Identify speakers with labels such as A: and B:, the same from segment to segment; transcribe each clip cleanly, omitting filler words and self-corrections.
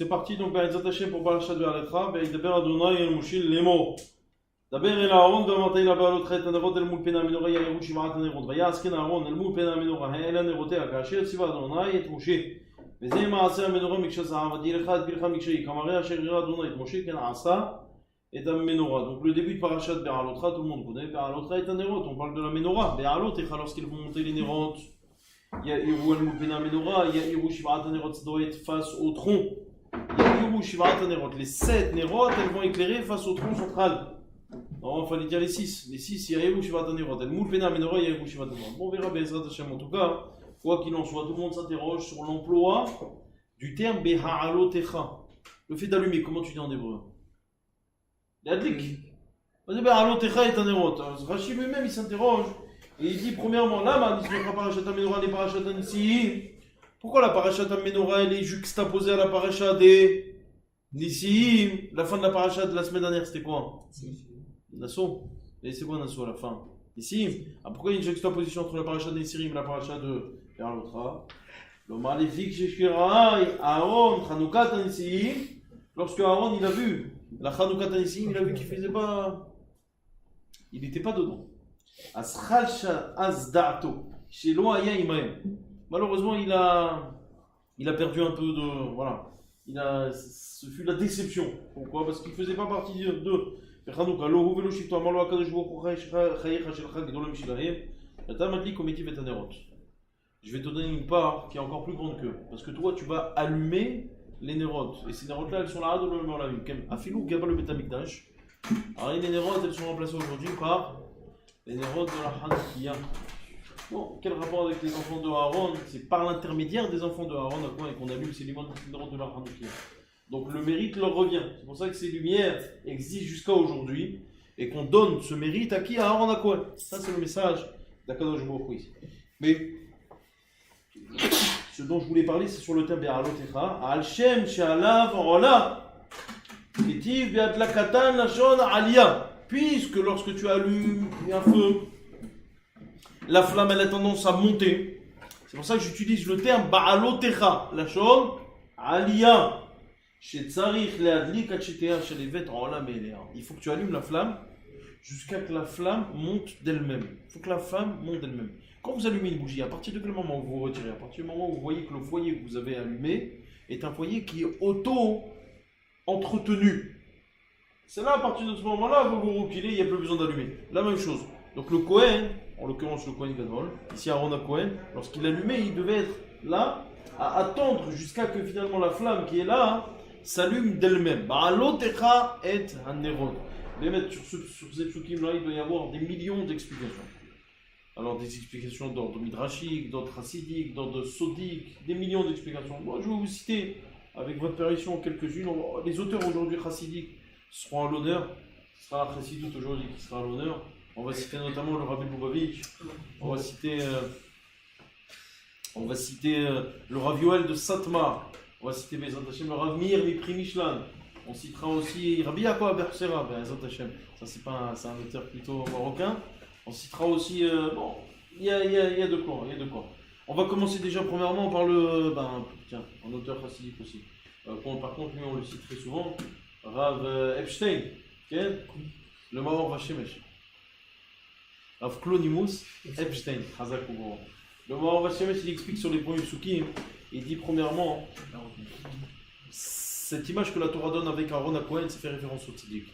A: C'est parti donc בעזרת השם pour פרשת בעלתך, וידבר אדוני אל משה לאמור. דבר אל אהרון ואמרת אל בעלותך את הנרות אל מול פני המנורה יאירו שבעת הנרות. ויעש כן אהרון אל מול פני המנורה האלה נרותיה כאשר ציווה אדוני את משה. וזה מעשה המנורה מקשה זהב, ודילך את פלך מקשי, כמראה אשר יראה אדוני את משה כן עשה את המנורה. Donc le début de parachat בעלותך, tout le monde connaît בעלותך את הנרות, on parle de la menorah. בעלותך lorsqu'ils vont monter les nérotes, יאירו אל מול פני המנורה, יאירו שבעת הנרות, ça doit être face au tronc. Ya'irou Shivat Nerot. Les 7 Nerot, elles vont éclairer face au tronc central. Non, il fallait dire les 6. Les 6, Ya'irou Shivat Nerot. El Moul Pena Menorah, Ya'irou Shivat Nerot. Bon, on verra Be'ezrat Hashem. En tout cas, quoi qu'il en soit, tout le monde s'interroge sur l'emploi du terme Beha'alotecha. Le fait d'allumer, comment tu dis en hébreu? L'adlik. On dit Beha'alotecha et Nerot. Rashi lui-même, il s'interroge. Et il dit, premièrement, là, il se mettra Parashat Menorah, les Parashat ici. Pourquoi la parashat Menorah elle est juxtaposée à la parashat des Nissim? La fin de la parashat de la semaine dernière c'était quoi? Nassau. Et c'est quoi Nassau à la fin? Nissim. Ah, pourquoi il y a une juxtaposition entre la parashat des Nissim et la parashat de Perlotra? Le maléfique Sheshkira, Aaron, Chanoukat Nissim. Lorsque Aaron il a vu la Chanoukat Nissim, il a vu qu'il faisait pas. Il n'était pas dedans. Aschalcha Azda'to. Chez Loaya Imaem. Malheureusement, il a perdu un peu de. Voilà. Ce fut la déception. Pourquoi? Parce qu'il ne faisait pas partie de. Je vais te donner une part qui est encore plus grande qu'eux. Parce que toi, tu vas allumer les nérotes. Et ces nérotes-là, elles sont là dans le Molamim. Afilou Gaba le Betamikdash. Alors, les nérotes, elles sont remplacées aujourd'hui par les nérotes de la Hanoukia. Bon, quel rapport avec les enfants de Aaron? C'est par l'intermédiaire des enfants de Aaron à quoi et qu'on allume ces lumières de la Hanoukia. Donc le mérite leur revient. C'est pour ça que ces lumières existent jusqu'à aujourd'hui et qu'on donne ce mérite à qui? À Aaron à quoi? Ça c'est le message d'Akadosh Baruch Hu. Mais ce dont je voulais parler c'est sur le thème Be'alotecha. Al Shem She'alav Ola Ketiv Be'adlakatan Lashon Aliyah. Puisque lorsque tu allumes un feu, la flamme elle a tendance à monter. C'est pour ça que j'utilise le terme Ba'alotecha, la chose Aliyah. Il faut que tu allumes la flamme jusqu'à que la flamme monte d'elle-même. Il faut que la flamme monte d'elle-même. Quand vous allumez une bougie, à partir de quel moment vous vous retirez? À partir du moment où vous voyez que le foyer que vous avez allumé est un foyer qui est auto-entretenu. C'est là, à partir de ce moment-là, vous vous reculez, il n'y a plus besoin d'allumer. La même chose. Donc le Kohen, en l'occurrence le Kohen Gadol, ici Aaron Kohen, lorsqu'il allumait, il devait être là à attendre jusqu'à que finalement la flamme qui est là s'allume d'elle-même. Ba'alotecha et hanerot. Sur ces psukim-là, il doit y avoir des millions d'explications. Alors des explications d'ordre midrashique, d'ordre chassidique, d'ordre sodique, des millions d'explications. Moi je vais vous citer avec votre permission quelques-unes. Les auteurs aujourd'hui chassidiques seront à l'honneur. Ce sera la chassidoute aujourd'hui qui sera à l'honneur. On va citer notamment le Rabbi Lubavitch, on va citer le Rav Yoel de Satmar, on va citer Bezrat Hashem, le Rav Meir Mipri Mishlan, on citera aussi Rabbi Yaakov Bersera, Bezrat Hashem, ça c'est un auteur plutôt marocain, on citera aussi, bon, il y a de quoi, On va commencer déjà premièrement par un auteur chassidique aussi, par contre lui on le cite très souvent, Rav Epstein, okay? Le Maor Vashemesh. Rav Klonimus Epstein, Hazak Ougor. Le Maor Vashemesh, il explique sur les premiers psukim, il dit premièrement, cette image que la Torah donne avec Aaron à Kohen, ça fait référence au tzaddik.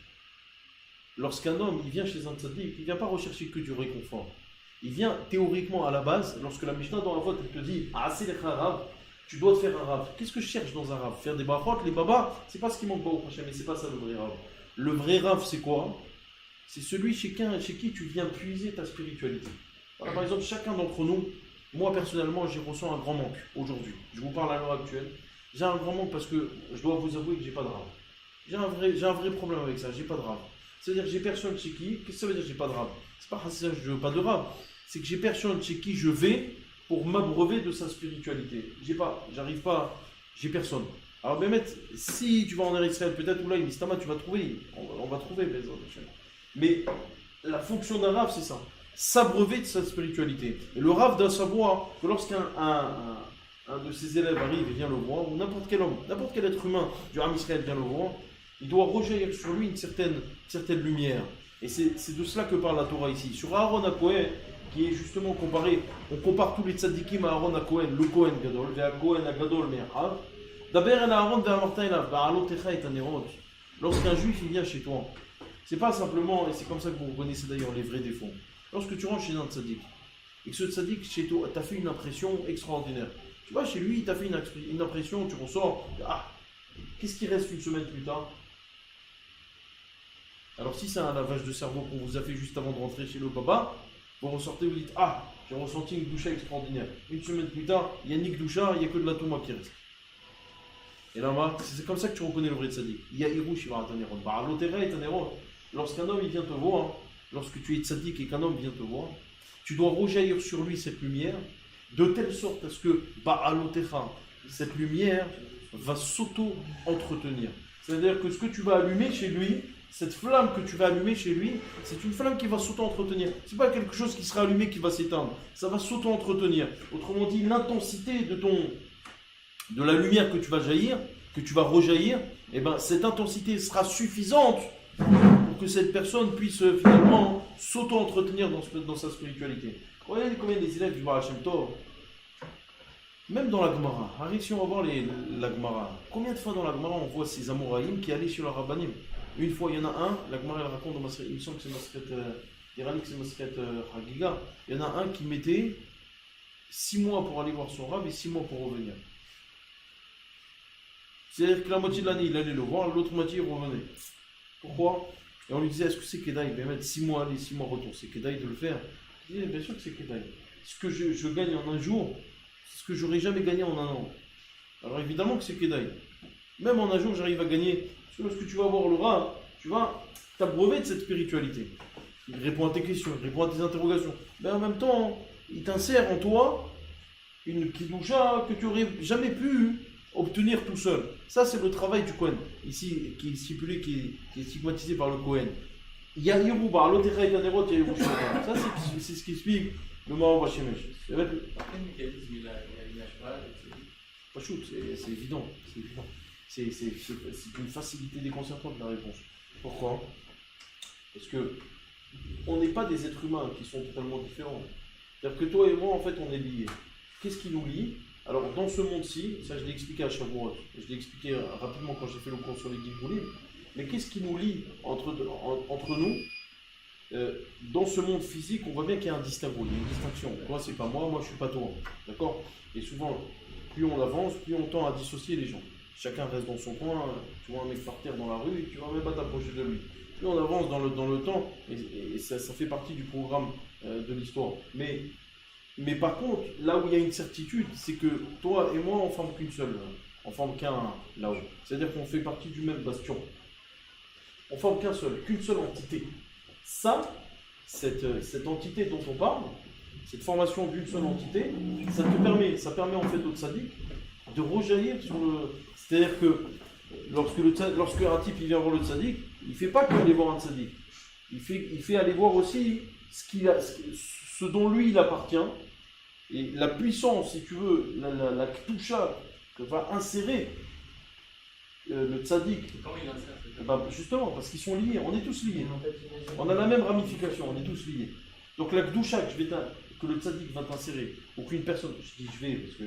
A: Lorsqu'un homme il vient chez un tzaddik, il ne vient pas rechercher que du réconfort. Il vient théoriquement à la base, lorsque la Mishnah dans la faute, elle te dit, ah c'est les rav, tu dois te faire un rav. Qu'est-ce que je cherche dans un rav? Faire des brachot, les babas, c'est pas ce qui manque pas au prochain, mais c'est pas ça le vrai rav. Le vrai rav, c'est quoi? C'est celui chez qui tu viens puiser ta spiritualité. Alors, par exemple, chacun d'entre nous, moi personnellement, j'ai ressens un grand manque aujourd'hui. Je vous parle à l'heure actuelle. J'ai un grand manque parce que je dois vous avouer que j'ai pas de rave. J'ai un vrai problème avec ça, j'ai pas de rave. C'est-à-dire que j'ai personne chez qui. Qu'est-ce que ça veut dire j'ai pas de rave? C'est pas ça, je veux pas de rave. C'est que j'ai personne chez qui je vais pour m'abreuver de sa spiritualité. J'arrive pas, j'ai personne. Alors, Bémet, si tu vas en Eretz Israël, peut-être, ou là, il Mistama, tu vas trouver, on va trouver, mais la fonction d'un Rav, c'est ça, s'abreuver de sa spiritualité. Et le Rav doit savoir que lorsqu'un un de ses élèves arrive et vient le voir, ou n'importe quel homme, n'importe quel être humain du Ham Israël vient le voir, il doit rejaillir sur lui une certaine lumière. Et c'est de cela que parle la Torah ici. Sur Aaron à Kohen, qui est justement comparé, on compare tous les tzadikim à Aaron à Kohen, le Kohen Gadol, et à Kohen à Gadol Me'achav. D'abord, en Aaron ve'amartainav, ba'alotecha et anerot. Lorsqu'un juif il vient chez toi, c'est pas simplement, et c'est comme ça que vous reconnaissez d'ailleurs les vrais défauts. Lorsque tu rentres chez un tzadik, et que ce tzadik chez toi t'a fait une impression extraordinaire, tu vas chez lui, il t'a fait une impression, tu ressors, ah, qu'est-ce qui reste une semaine plus tard? Alors si c'est un lavage de cerveau qu'on vous a fait juste avant de rentrer chez le baba, vous ressortez, vous dites, ah, j'ai ressenti une doucha extraordinaire. Une semaine plus tard, il y a ni doucha, il n'y a que de la touma qui reste. Et là, c'est comme ça que tu reconnais le vrai tzaddik. Il y a Hirouch, il va attendre. Lorsqu'un homme il vient te voir, lorsque tu es tzaddik et qu'un homme vient te voir, tu dois rejaillir sur lui cette lumière, de telle sorte à ce que Ba'alotecha, cette lumière va s'auto-entretenir. C'est-à-dire que ce que tu vas allumer chez lui, cette flamme que tu vas allumer chez lui, c'est une flamme qui va s'auto-entretenir. Ce n'est pas quelque chose qui sera allumé qui va s'éteindre. Ça va s'auto-entretenir. Autrement dit, l'intensité de la lumière que tu vas jaillir, que tu vas rejaillir, eh ben, cette intensité sera suffisante pour que cette personne puisse finalement s'auto-entretenir dans sa spiritualité. Regardez combien des élèves du Baal Shem Tov, même dans la Gemara, arrive si on va voir la Gemara, combien de fois dans la Gemara on voit ces Amoraïm qui allaient sur la Rabbanim? Une fois, il y en a un, la Gemara elle raconte, il me semble que c'est Masret Hagiga, il y en a un qui mettait 6 mois pour aller voir son rab et 6 mois pour revenir. C'est-à-dire que la moitié de l'année, il allait le voir, l'autre moitié, il revenait. Pourquoi? Et on lui disait, est-ce que c'est Kedaï? Ben mettre 6 mois aller, 6 mois retour, c'est Kedaï de le faire. Il disait, bien sûr que c'est Kedaï. Ce que je gagne en un jour, c'est ce que j'aurais jamais gagné en un an. Alors évidemment que c'est Kedaï. Même en un jour, j'arrive à gagner. Parce que lorsque tu vas voir le rab, tu vas t'abreuver de cette spiritualité. Il répond à tes questions, il répond à tes interrogations. Mais en même temps, il t'insère en toi une kidoucha que tu n'aurais jamais pu obtenir tout seul. Ça, c'est le travail du Kohen. Ici, qui est stipulé, qui est stigmatisé par le Kohen. Il y a Yerouba, l'Otecha et Tanerot, il y a Yerouba. Ça, c'est ce qui explique le Ma'or Vashemesh. Pas chou, c'est évident. C'est évident. C'est une facilité déconcertante la réponse. Pourquoi? Parce que on n'est pas des êtres humains qui sont totalement différents. C'est-à-dire que toi et moi, en fait, on est liés. Qu'est-ce qui nous lie? Alors, dans ce monde-ci, ça je l'ai expliqué à Shavuot, je l'ai expliqué rapidement quand j'ai fait le cours sur les Gilgulim, mais qu'est-ce qui nous lie entre nous? Dans ce monde physique, on voit bien qu'il y a un distinguo, il y a une distinction. Toi, c'est pas moi, moi je suis pas toi. D'accord? Et souvent, plus on avance, plus on tend à dissocier les gens. Chacun reste dans son coin, tu vois un mec par terre dans la rue, tu vas même pas t'approcher de lui. Plus on avance dans le temps, et ça fait partie du programme de l'histoire. Mais par contre, là où il y a une certitude, c'est que toi et moi, on forme qu'une seule, on forme qu'un là-haut. C'est-à-dire qu'on fait partie du même bastion. On forme qu'une seule entité. Ça, cette entité dont on parle, cette formation d'une seule entité, ça permet en fait au tzaddik de rejaillir sur le... C'est-à-dire que lorsque un type il vient voir le tzaddik, il ne fait pas qu'aller voir un tzaddik. Il fait aller voir aussi ce dont lui il appartient, et la puissance, si tu veux, la ktusha que va insérer le tzaddik.
B: Comment il insère?
A: Justement, parce qu'ils sont liés, on est tous liés. On a la même ramification, on est tous liés. Donc la ktusha que le tzaddik va t'insérer, ou qu'une personne, je dis je vais, parce que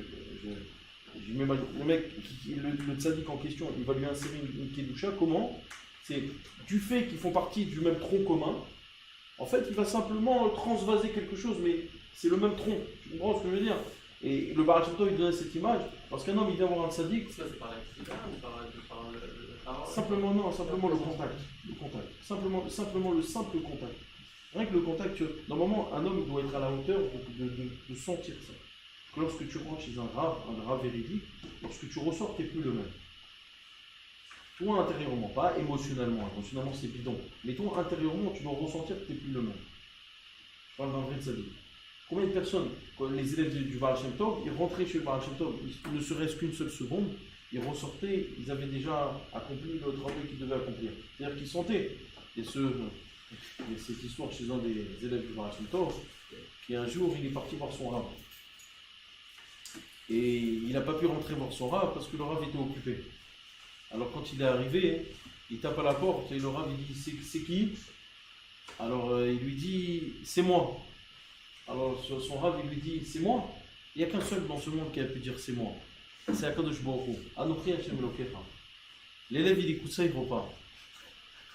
A: le mec, le tzaddik en question, il va lui insérer une kedusha, comment? C'est du fait qu'ils font partie du même tronc commun. En fait, il va simplement transvaser quelque chose, mais c'est le même tronc. Tu comprends ce que je veux dire? Et le Baal Shem Tov, il donnait cette image. Lorsqu'un homme il vient voir un tzaddik,
B: ça c'est par l'accident ou par le
A: simplement le contact. Simplement le simple contact. Rien que le contact, normalement, un homme doit être à la hauteur de sentir ça. Lorsque tu rentres chez un rave véridique, lorsque tu ressors, tu n'es plus le même. Toi intérieurement, pas émotionnellement c'est bidon, mais toi intérieurement, tu dois ressentir que tu n'es plus le même. Je parle d'un vrai tzaddik. Combien de personnes, les élèves du Baal Shem Tov, ils rentraient chez le Baal Shem Tov, ne serait-ce qu'une seule seconde, ils ressortaient, ils avaient déjà accompli le travail qu'ils devaient accomplir. C'est-à-dire qu'ils sentaient. Et cette histoire chez un des élèves du Baal Shem Tov, qui un jour, il est parti voir son rab. Et il n'a pas pu rentrer voir son Rav parce que le Rav était occupé. Alors quand il est arrivé, il tape à la porte et le Rav il dit c'est qui? Alors il lui dit c'est moi. Alors son Rav il lui dit c'est moi. Il n'y a qu'un seul dans ce monde qui a pu dire c'est moi. C'est Akadosh Baruch Hu. Anochi Hashem Elokecha. L'élève il écoute ça, il repart.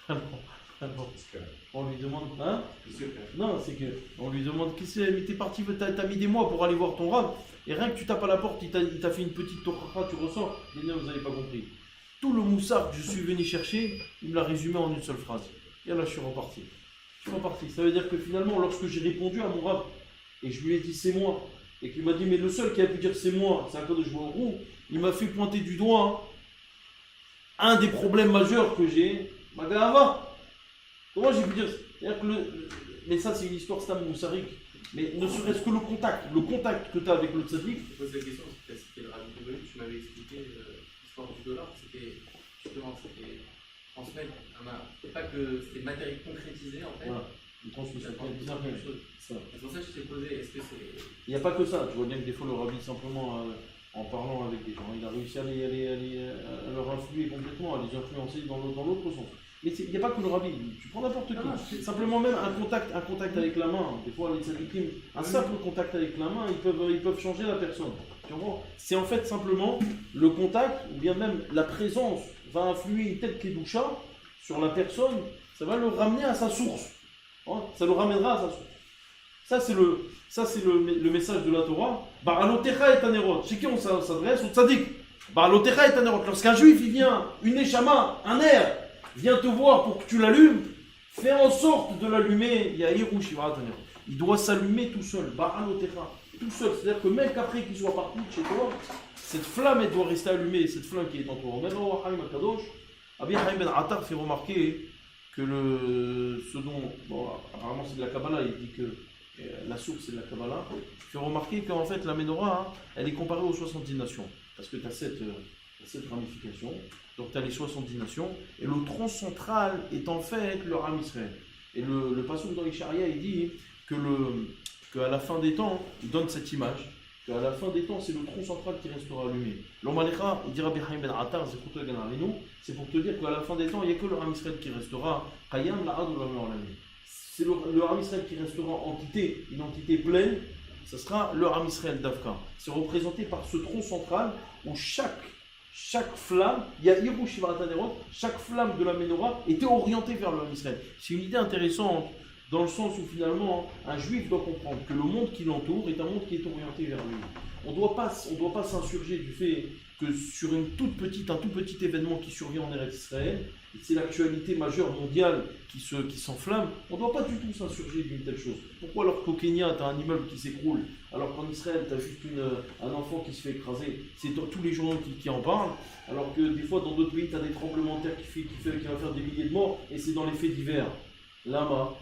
A: Alors, on lui demande, hein? Non, c'est que on lui demande qu'est-ce que mais t'es parti, t'as mis des mois pour aller voir ton Rav et rien que tu tapes à la porte, il t'a fait une petite tochara, tu ressors. Il dit non, vous n'avez pas compris. Tout le moussard que je suis venu chercher, il me l'a résumé en une seule phrase. Et là, je suis reparti. Ça veut dire que finalement, lorsque j'ai répondu à mon Rav et je lui ai dit c'est moi, et qu'il m'a dit mais le seul qui a pu dire c'est moi, c'est Akadosh Baruch Hu, il m'a fait pointer du doigt un des problèmes majeurs que j'ai, ma gava. Comment j'ai pu dire? C'est-à-dire que mais ça c'est une histoire stam moussarik, mais ne serait-ce que le contact que tu as avec le tzaddik.
B: Je pose la question, c'était le rabbi de tu m'avais expliqué l'histoire du dollar, c'était justement, c'était transmettre, c'était pas que c'était matériel concrétisé en fait.
A: Voilà, une transmission. C'est
B: pour ça que je t'ai posé, est-ce que c'est...
A: Il n'y a pas que ça, tu vois bien que des fois le rabbi simplement en parlant avec des gens, il a réussi à leur influer complètement, à les influencer dans l'autre sens. Mais il n'y a pas que le rabbi, tu prends n'importe qui. Simplement même un contact avec la main. Des fois les tzadikim, un simple contact avec la main, ils peuvent changer la personne. Tu vois? C'est en fait simplement le contact, ou bien même la présence va influer une telle kedusha sur la personne, ça va le ramener à sa source. Ça le ramènera à sa source. Ça c'est le message de la Torah. Ba'alotecha et tanerot. Chez qui on s'adresse? Au tzaddik. Ba'alotecha et tanerot. Lorsqu'un juif il vient, une neshama, un air, vient te voir pour que tu l'allumes, fais en sorte de l'allumer. Il doit s'allumer tout seul. Ba'alotecha. Tout seul. C'est-à-dire que même qu'après qu'il soit parti de chez toi, cette flamme elle doit rester allumée. Cette flamme qui est en toi. Même au Haïm Akadosh, Abi Haïm Ben Attar fait remarquer que ce dont, bon, apparemment c'est de la Kabbalah, il dit que la source c'est de la Kabbalah, il fait remarquer qu'en fait la Ménorah, elle est comparée aux 70 nations, parce que tu as cette ramification, donc tu as les 70 nations, et le tronc central est en fait le Ram Israël. Et le passage dans les Sharia, il dit qu'à la fin des temps, il donne cette image, qu'à la fin des temps, c'est le tronc central qui restera allumé. L'homme Alecha, il dira Bihaim Ben Attar, c'est pour te dire qu'à la fin des temps, il n'y a que le Ram Israël qui restera. C'est le Ram Israël qui restera une entité pleine, ce sera le Ram Israël d'Afka. C'est représenté par ce tronc central où chaque flamme, il y a Hirush Shivaratanérot, chaque flamme de la Ménorah était orientée vers le Ram Israël. C'est une idée intéressante dans le sens où finalement un juif doit comprendre que le monde qui l'entoure est un monde qui est orienté vers lui. On ne doit pas s'insurger du fait que sur un tout petit événement qui survient en Eretz Israël, c'est l'actualité majeure mondiale qui s'enflamme, on ne doit pas du tout s'insurger d'une telle chose. Pourquoi alors qu'au Kenya, tu as un immeuble qui s'écroule, alors qu'en Israël, tu as juste un enfant qui se fait écraser? C'est tous les journaux qui en parlent, alors que des fois, dans d'autres pays, tu as des tremblements de terre qui vont faire des milliers de morts, et c'est dans les faits divers. Lama.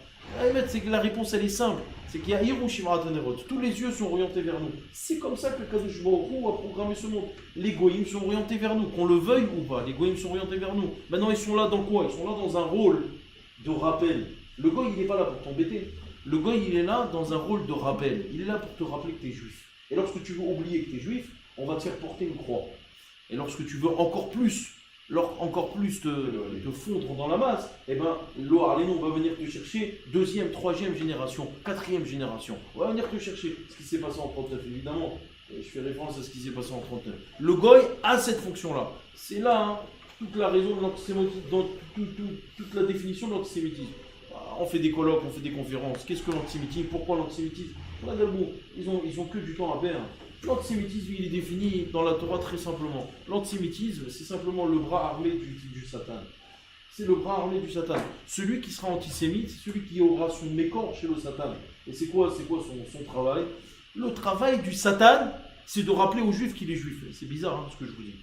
A: C'est que la réponse elle est simple, c'est qu'il y a Hirush Shivaratanérot, tous les yeux sont orientés vers nous. C'est comme ça que le Kadosh Baruch Hu a programmé ce monde. Les goïms sont orientés vers nous, qu'on le veuille ou pas, les goïms sont orientés vers nous. Maintenant ils sont là dans quoi? Ils sont là dans un rôle de rappel. Le goï il n'est pas là pour t'embêter, le goï il est là dans un rôle de rappel, il est là pour te rappeler que tu es juif. Et lorsque tu veux oublier que tu es juif, on va te faire porter une croix. Et lorsque tu veux encore plus te fondre dans la masse, eh ben, l'Oarlénon va venir te chercher, 2e, 3e génération, 4e génération. On va venir te chercher ce qui s'est passé en 39, évidemment. Je fais référence à ce qui s'est passé en 39. Le Goy a cette fonction-là. C'est là toute la raison de l'antisémitisme, toute la définition de l'antisémitisme. On fait des colloques, on fait des conférences. Qu'est-ce que l'antisémitisme? Pourquoi l'antisémitisme? Ils ont que du temps à perdre. L'antisémitisme, il est défini dans la Torah très simplement. L'antisémitisme, c'est simplement le bras armé du Satan. C'est le bras armé du Satan. Celui qui sera antisémite, c'est celui qui aura son mécor chez le Satan. Et c'est quoi son travail? Le travail du Satan, c'est de rappeler aux Juifs qu'il est juif. C'est bizarre ce que je vous dis.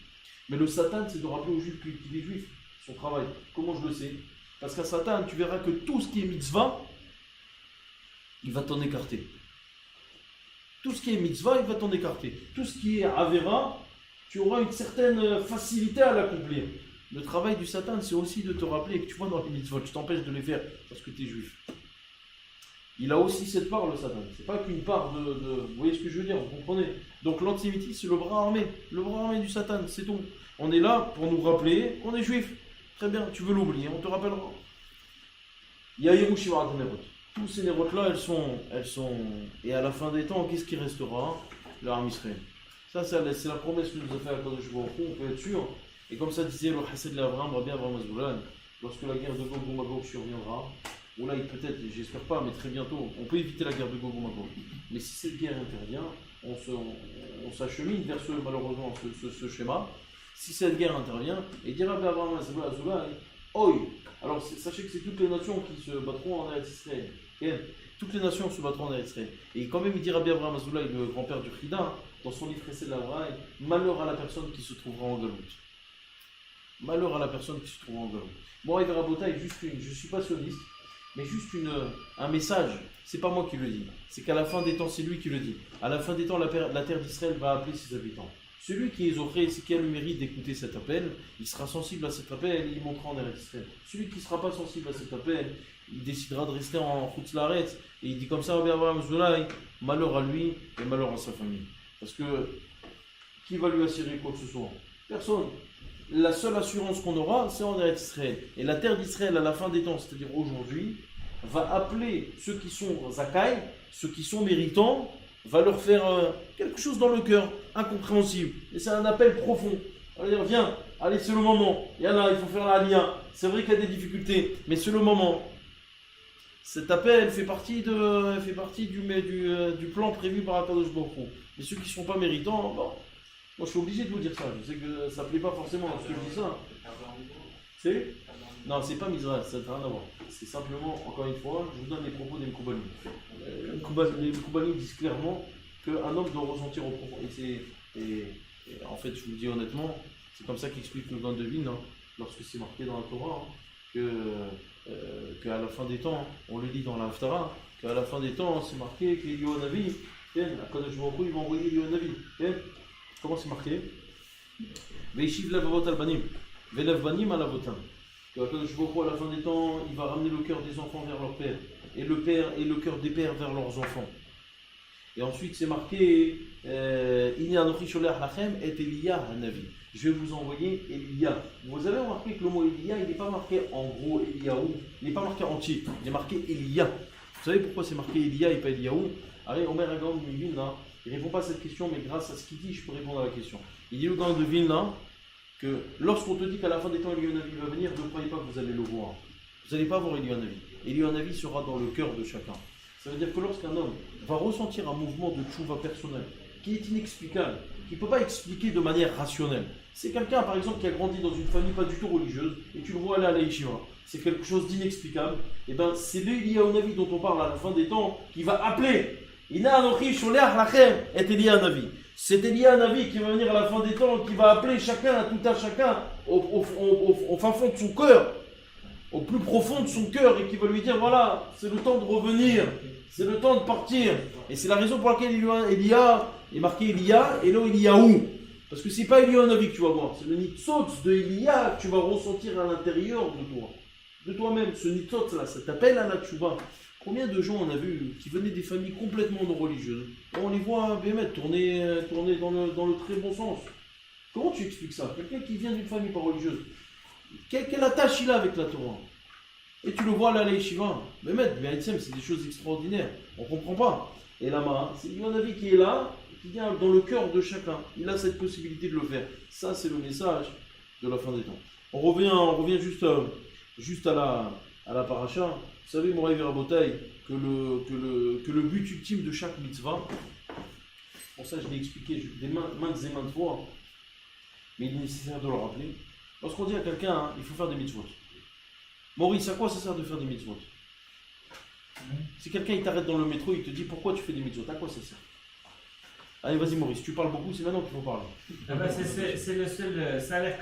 A: Mais le Satan, c'est de rappeler aux Juifs qu'il est juif. Son travail. Comment je le sais? Parce qu'à Satan, tu verras que tout ce qui est mitzvah, il va t'en écarter. Tout ce qui est mitzvah, il va t'en écarter. Tout ce qui est avéra, tu auras une certaine facilité à l'accomplir. Le travail du Satan, c'est aussi de te rappeler que tu vois dans les mitzvot, tu t'empêches de les faire parce que tu es juif. il a aussi cette part, le Satan. C'est pas qu'une part de. Vous voyez ce que je veux dire, vous comprenez? Donc l'antisémitisme, c'est le bras armé du Satan, c'est tout. On est là pour nous rappeler qu'on est juif. Très bien, tu veux l'oublier, on te rappellera. Il y a Hiroshima et Nerot. Tous ces Nerot-là, elles sont. Et à la fin des temps, qu'est-ce qui restera? L'armée Israël. Ça, c'est la promesse que nous a fait Akadosh Baruch Hu, on peut être sûr. Et comme ça disait le Chassid l'Avraham, Rabbi Avraham Azoulan, lorsque la guerre de Gog ou Magog surviendra, ou là, peut-être, j'espère pas, mais très bientôt, on peut éviter la guerre de Gog ou Magog. Mais si cette guerre intervient, on s'achemine vers malheureusement ce schéma. Si cette guerre intervient, et dira Rabbi Avraham Azoulan, oi. Alors sachez que c'est toutes les nations qui se battront en Eretz Israël. Okay? Toutes les nations se battront en Eretz Israël. Et quand même, il dit Rabbi Avraham Azoulan, le grand-père du Chida, dans son livre Chesed l'Avraham, malheur à la personne qui se trouvera en Galoute. Malheur à la personne qui se trouve en Galoute. Bon, et Rabotai, je ne suis pas sioniste, mais juste un message. C'est pas moi qui le dis. C'est qu'à la fin des temps, c'est lui qui le dit. À la fin des temps, la terre d'Israël va appeler ses habitants. Celui qui est offré, c'est qui a le mérite d'écouter cet appel, il sera sensible à cet appel et il montera en Eretz Israël. Celui qui ne sera pas sensible à cet appel, il décidera de rester en Chutz Laaretz. Et il dit comme ça, Rabbi Avraham Zoulay, malheur à lui et malheur à sa famille. Parce que qui va lui assurer quoi que ce soit? Personne. La seule assurance qu'on aura, c'est en Eretz Israël. Et la terre d'Israël, à la fin des temps, c'est-à-dire aujourd'hui, va appeler ceux qui sont Zakai, ceux qui sont méritants, va leur faire quelque chose dans le cœur, incompréhensible. Et c'est un appel profond. On va dire, viens, allez, c'est le moment. Il y en a, il faut faire la Aliyah. C'est vrai qu'il y a des difficultés, mais c'est le moment. Cet appel fait partie du plan prévu par Akadosh Baruch Hu. Mais ceux qui ne sont pas méritants, bon, moi je suis obligé de vous dire ça. Je sais que ça ne plaît pas forcément à ce que je dis ça. C'est Non, c'est pas Mizraël, ça n'a rien à voir. C'est simplement, encore une fois, je vous donne les propos des Mekoubalim. Les Mekoubalim disent clairement qu'un homme doit ressentir au profond. Et en fait, je vous le dis honnêtement, c'est comme ça qu'explique le Gaon de Vilna, lorsque c'est marqué dans la Torah, qu'à la fin des temps, on le lit dans la Haftara, qu'à la fin des temps, c'est marqué qu'Eliyahu Hanavi, Akadosh Baruch Hu, il va envoyer Eliyahu Hanavi. Comment c'est marqué? Veishiv levavot al banim, velev banim al avotam. Qu'Akadosh Baruch Hu, à la fin des temps, il va ramener le cœur des enfants vers leur père, et le cœur des pères vers leurs enfants. Et ensuite, c'est marqué Inni anochi sholech lachem et Eliya Hanavi. Je vais vous envoyer Elia. Vous avez remarqué que le mot Elia, il n'est pas marqué en gros Eliyahu, il n'est pas marqué entier, il est marqué Elia. Vous savez pourquoi c'est marqué Elia et pas Eliyahu? Allez, Omer Agam de Vilna, il ne répond pas à cette question, mais grâce à ce qu'il dit, je peux répondre à la question. Il dit au Gaon de Vilna que lorsqu'on te dit qu'à la fin des temps Eliyahu Hanavi va venir, ne croyez pas que vous allez le voir. Vous n'allez pas voir Eliyahu Hanavi. Eliyahu Hanavi sera dans le cœur de chacun. Ça veut dire que lorsqu'un homme va ressentir un mouvement de tchouva personnel qui est inexplicable, qui ne peut pas expliquer de manière rationnelle, c'est quelqu'un par exemple qui a grandi dans une famille pas du tout religieuse et tu le vois aller à la yeshiva, c'est quelque chose d'inexplicable, et bien c'est l'Eliyahu Hanavi dont on parle à la fin des temps qui va appeler Inna anochi sholech lachem et Eliyahu Hanavi. C'est Eliyahu Hanavi qui va venir à la fin des temps, qui va appeler chacun, tout un chacun au fin fond de son cœur, au plus profond de son cœur, et qui va lui dire voilà, c'est le temps de revenir, c'est le temps de partir. Et c'est la raison pour laquelle Elia est marqué Elia et là Eliyahu. Parce que c'est pas Eliyahu Hanavi que tu vas voir, c'est le nitzot de Elia que tu vas ressentir à l'intérieur de toi, de toi-même. Ce nitzot là, ça t'appelle à la tchouva. Combien de gens on a vu qui venaient des familles complètement non religieuses, et on les voit tourner dans le très bon sens. Comment tu expliques ça? Quelqu'un qui vient d'une famille pas religieuse, quelle attache il a avec la Torah? Et tu le vois là à la yeshiva. Mais c'est des choses extraordinaires. On ne comprend pas. Et là-bas, c'est Eliyahu Hanavi qui est là, qui vient dans le cœur de chacun. Il a cette possibilité de le faire. Ça, c'est le message de la fin des temps. On revient juste à la paracha. Vous savez, Moraï Verabotai, que le but ultime de chaque mitzvah, pour ça je l'ai expliqué maintes et maintes fois, mais il est nécessaire de le rappeler. Lorsqu'on dit à quelqu'un, il faut faire des mitzvot. Maurice, à quoi ça sert de faire des mitzvot? Si quelqu'un il t'arrête dans le métro, il te dit pourquoi tu fais des mitzvot, à quoi ça sert? Allez, vas-y Maurice, tu parles beaucoup, c'est maintenant qu'il faut parler.
C: C'est le seul salaire